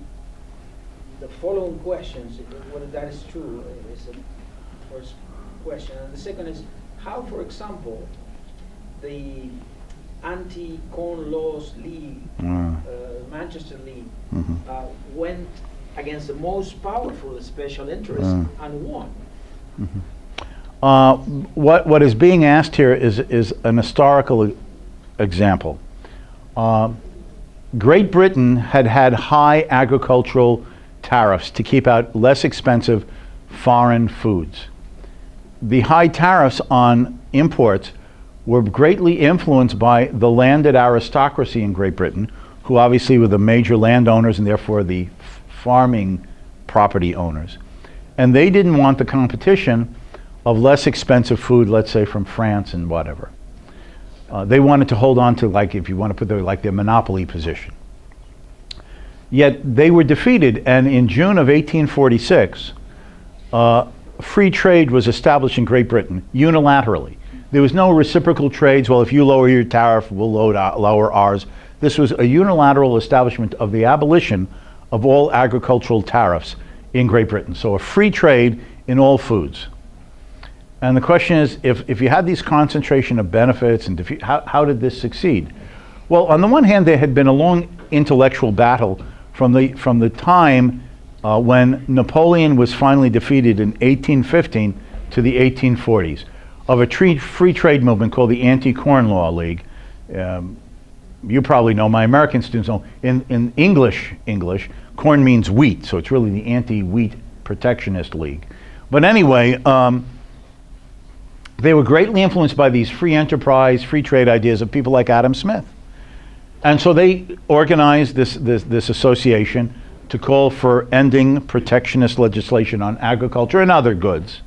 the following questions, whether that is true, is the first question. And the second is, how, for example, the anti-corn laws league, Manchester League, went against the most powerful special interest and won. What is being asked here is an historical example. Great Britain had high agricultural tariffs to keep out less expensive foreign foods. The high tariffs on imports were greatly influenced by the landed aristocracy in Great Britain, who obviously were the major landowners and therefore the farming property owners. And they didn't want the competition of less expensive food, let's say from France and whatever. They wanted to hold on to, like, if you want to put their monopoly position. Yet they were defeated, and in June of 1846, free trade was established in Great Britain unilaterally. There was no reciprocal trades. Well, if you lower your tariff, we'll lower ours. This was a unilateral establishment of the abolition of all agricultural tariffs in Great Britain. So a free trade in all foods. And the question is, if you had these concentration of benefits, and how did this succeed? Well, on the one hand, there had been a long intellectual battle from the time when Napoleon was finally defeated in 1815 to the 1840s, of a free trade movement called the Anti-Corn Law League. You probably know, my American students know, in English, corn means wheat, so it's really the Anti-Wheat Protectionist League. But anyway, they were greatly influenced by these free enterprise, free trade ideas of people like Adam Smith. And so they organized this association to call for ending protectionist legislation on agriculture and other goods.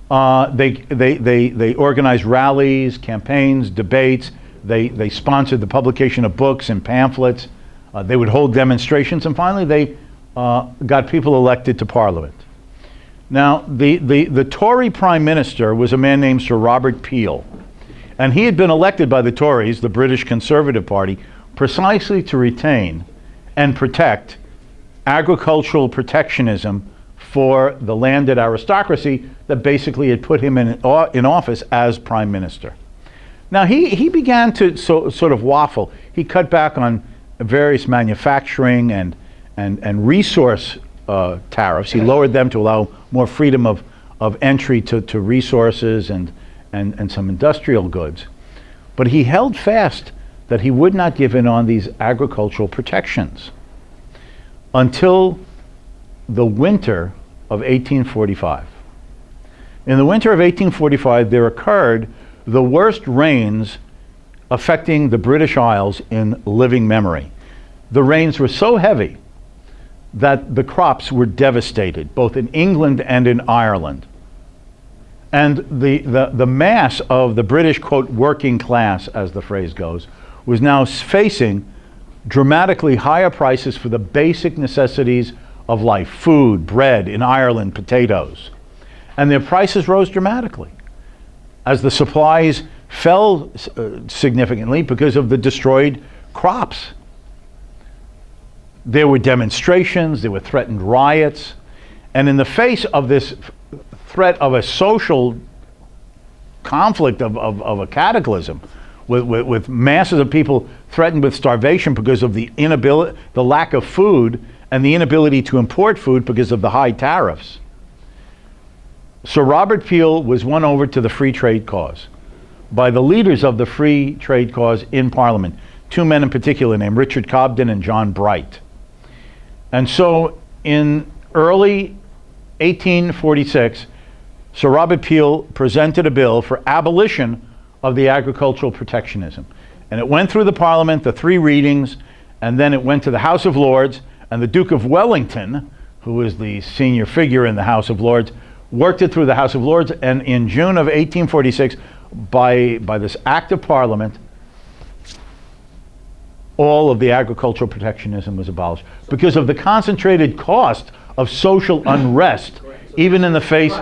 They organized rallies, campaigns, debates. They sponsored the publication of books and pamphlets. They would hold demonstrations, and finally they got people elected to Parliament. Now, the Tory Prime Minister was a man named Sir Robert Peel, and he had been elected by the Tories, the British Conservative Party, precisely to retain and protect agricultural protectionism for the landed aristocracy that basically had put him in office as Prime Minister. Now, he began to sort of waffle. He cut back on various manufacturing and resource tariffs. He lowered them to allow more freedom of entry to resources and some industrial goods. But he held fast that he would not give in on these agricultural protections until the winter of 1845. In the winter of 1845, there occurred the worst rains affecting the British Isles in living memory. The rains were so heavy that the crops were devastated, both in England and in Ireland. And the mass of the British, quote, working class, as the phrase goes, was now facing dramatically higher prices for the basic necessities of life: food, bread, in Ireland, potatoes. And their prices rose dramatically as the supplies fell significantly because of the destroyed crops. There were demonstrations, there were threatened riots, and in the face of this threat of a social conflict of a cataclysm, with masses of people threatened with starvation because of the lack of food and the inability to import food because of the high tariffs, Sir Robert Peel was won over to the free trade cause by the leaders of the free trade cause in Parliament, two men in particular named Richard Cobden and John Bright. And so in early 1846, Sir Robert Peel presented a bill for abolition of the agricultural protectionism. And it went through the Parliament, the three readings, and then it went to the House of Lords, and the Duke of Wellington, who was the senior figure in the House of Lords, worked it through the House of Lords, and in June of 1846, by this act of Parliament, all of the agricultural protectionism was abolished because of the concentrated cost of social unrest, even in the face,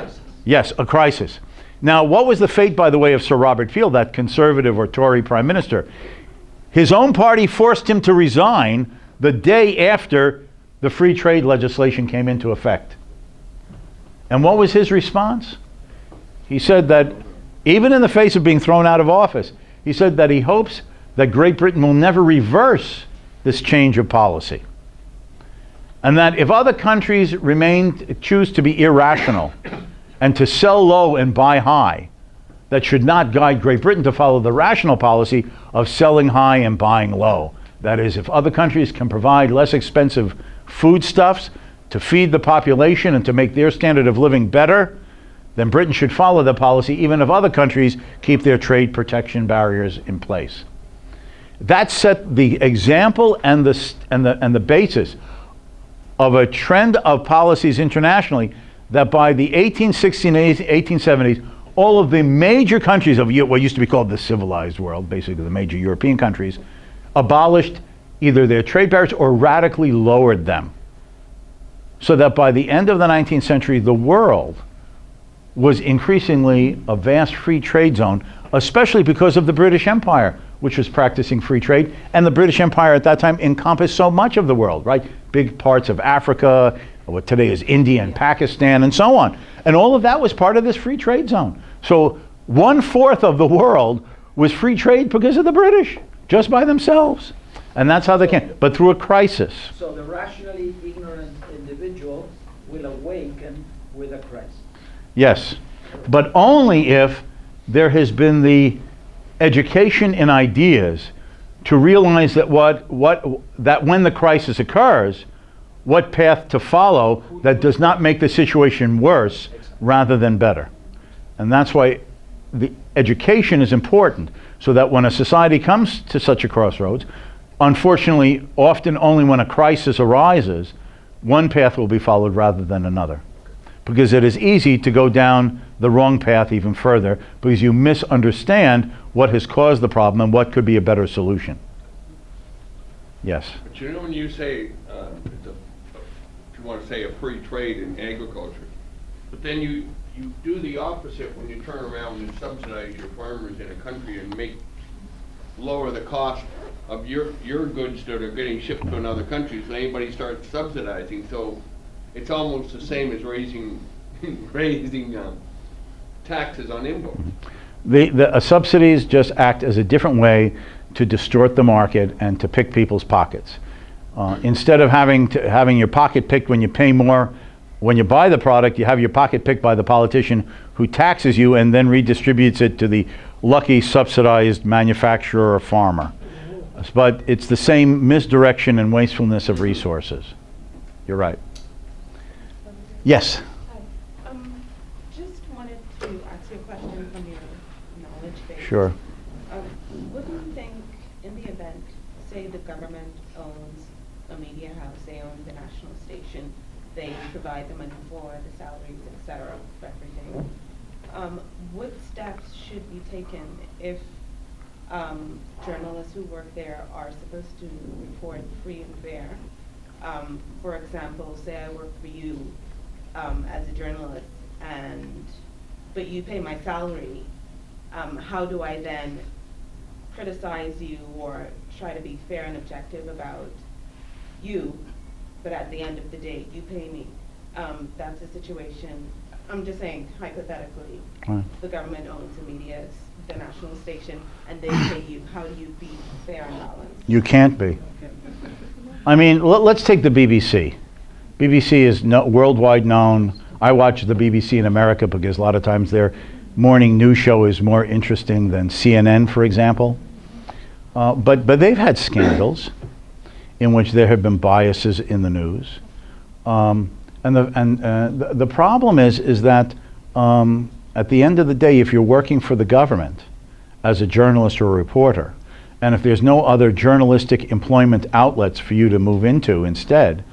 yes, a crisis. Now, what was the fate, by the way, of Sir Robert Peel, that conservative or Tory Prime Minister? His own party forced him to resign the day after the free trade legislation came into effect. And what was his response? He said that even in the face of being thrown out of office, he said that he hopes that Great Britain will never reverse this change of policy. And that if other countries choose to be irrational and to sell low and buy high, that should not guide Great Britain to follow the rational policy of selling high and buying low. That is, if other countries can provide less expensive foodstuffs to feed the population and to make their standard of living better, then Britain should follow the policy even if other countries keep their trade protection barriers in place. That set the example and the basis of a trend of policies internationally that by the 1860s, 1870s, all of the major countries of what used to be called the civilized world, basically the major European countries, abolished either their trade barriers or radically lowered them. So that by the end of the 19th century, the world was increasingly a vast free trade zone, especially because of the British Empire, which was practicing free trade. And the British Empire at that time encompassed so much of the world, right? Big parts of Africa, what today is India and Pakistan, and so on. And all of that was part of this free trade zone. So 1/4 of the world was free trade because of the British, just by themselves. And that's how they came, but through a crisis. So the rationally ignorant individual will awaken with a crisis. Yes, but only if there has been the education in ideas to realize that that when the crisis occurs, what path to follow that does not make the situation worse rather than better. And that's why the education is important, so that when a society comes to such a crossroads, unfortunately, often only when a crisis arises, one path will be followed rather than another. Because it is easy to go down the wrong path even further because you misunderstand what has caused the problem and what could be a better solution. Yes. But you know when you say, if you want to say a free trade in agriculture, but then you do the opposite when you turn around and subsidize your farmers in a country and lower the cost of your goods that are getting shipped to another country, so anybody starts subsidizing. So it's almost the same as raising taxes on imports. The subsidies just act as a different way to distort the market and to pick people's pockets. Instead of having your pocket picked when you pay more when you buy the product, you have your pocket picked by the politician who taxes you and then redistributes it to the lucky subsidized manufacturer or farmer. But it's the same misdirection and wastefulness of resources. You're right. Yes? Hi. Just wanted to ask you a question from your knowledge base. Sure. What do you think in the event, say the government owns a media house, they own the national station, they provide the money for the salaries, et cetera, for everything. What steps should be taken if journalists who work there are supposed to report free and fair? For example, say I work for you as a journalist, but you pay my salary. How do I then criticize you or try to be fair and objective about you, but at the end of the day, you pay me? That's a situation, I'm just saying hypothetically, Right. the government owns the national station, and they pay you. How do you be fair and balanced? You can't be. I mean, let's take the BBC. BBC is worldwide known. I watch the BBC in America because a lot of times their morning news show is more interesting than CNN, for example. But they've had scandals in which there have been biases in the news. And the problem is that at the end of the day, if you're working for the government as a journalist or a reporter, and if there's no other journalistic employment outlets for you to move into instead,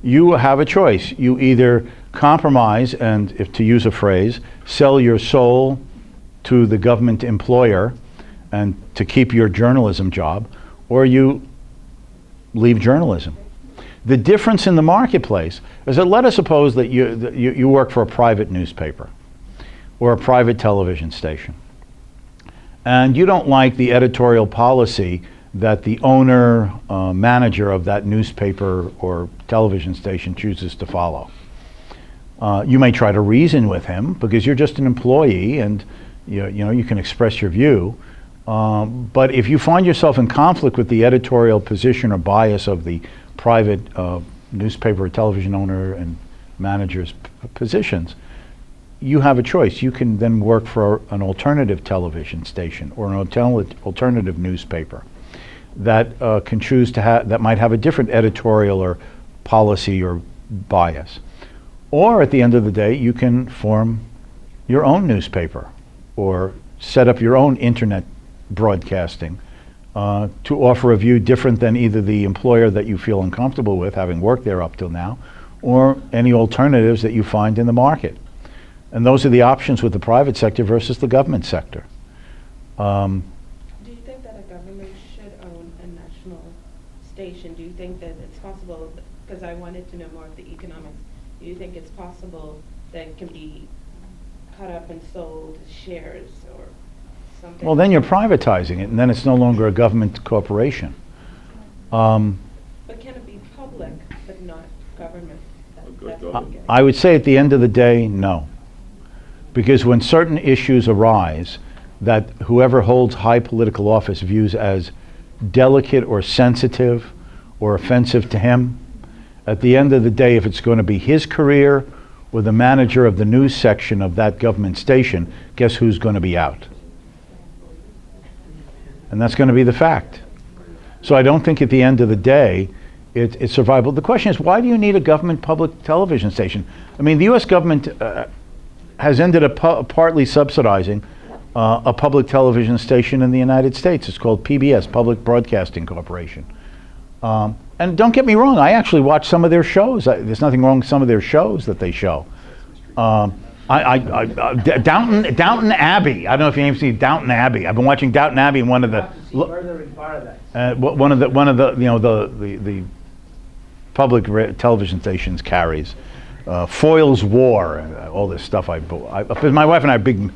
you have a choice. You either compromise and, if to use a phrase, sell your soul to the government employer and to keep your journalism job, or you leave journalism. The difference in the marketplace is that, let us suppose that you work for a private newspaper or a private television station, and you don't like the editorial policy that the owner, manager of that newspaper or television station chooses to follow. You may try to reason with him because you're just an employee, and you can express your view. But if you find yourself in conflict with the editorial position or bias of the private newspaper or television owner and manager's positions, you have a choice. You can then work for an alternative television station or an alternative newspaper that can choose to that might have a different editorial or policy or bias. Or at the end of the day, you can form your own newspaper or set up your own internet broadcasting to offer a view different than either the employer that you feel uncomfortable with, having worked there up till now, or any alternatives that you find in the market. And those are the options with the private sector versus the government sector. Do you think that a government should own a national station? Do you think that it's possible, because I wanted to know more of the economics, do you think it's possible that it can be cut up and sold as shares or something? Well, then you're privatizing it, and then it's no longer a government corporation. But can it be public, but not government? That's what I'm getting. I would say at the end of the day, no. Because when certain issues arise that whoever holds high political office views as delicate or sensitive or offensive to him, at the end of the day, if it's going to be his career or the manager of the news section of that government station, guess who's going to be out? And that's going to be the fact. So I don't think at the end of the day it's survival. The question is, why do you need a government public television station? I mean, the U.S. government has ended up partly subsidizing a public television station in the United States. It's called PBS, Public Broadcasting Corporation. And don't get me wrong, I actually watch some of their shows. There's nothing wrong with some of their shows that they show. Downton Abbey. I don't know if you've seen Downton Abbey. I've been watching Downton Abbey in one of the Murder in Paradise. one of the the public television stations carries Foyle's War, all this stuff. Because my wife and I are big,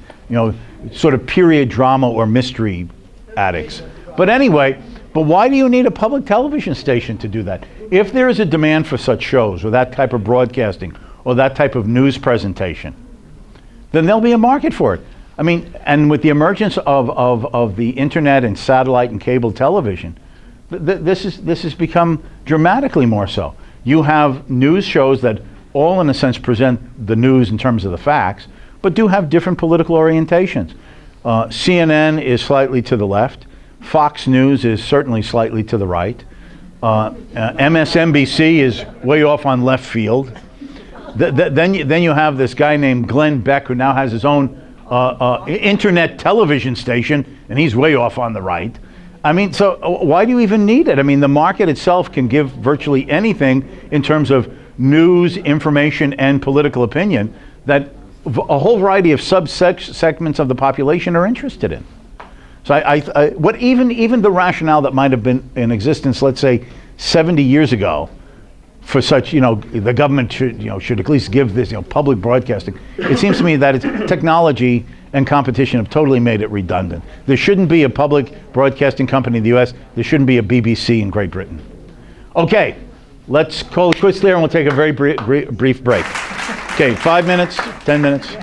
sort of period drama or mystery addicts. But anyway, why do you need a public television station to do that? If there is a demand for such shows or that type of broadcasting or that type of news presentation, then there'll be a market for it. I mean, and with the emergence of the internet and satellite and cable television, this has become dramatically more so. You have news shows that all, in a sense, present the news in terms of the facts, but do have different political orientations. CNN is slightly to the left. Fox News is certainly slightly to the right. MSNBC is way off on left field. Then you have this guy named Glenn Beck, who now has his own internet television station, and he's way off on the right. I mean, so why do you even need it? I mean, the market itself can give virtually anything in terms of news, information, and political opinion that a whole variety of segments of the population are interested in. So even the rationale that might have been in existence, let's say 70 years ago, for such, the government should at least give this, public broadcasting. It seems to me that technology and competition have totally made it redundant. There shouldn't be a public broadcasting company in the U.S. There shouldn't be a BBC in Great Britain. Okay, let's call it quits there, and we'll take a very brief break. Okay, 5 minutes, 10 minutes.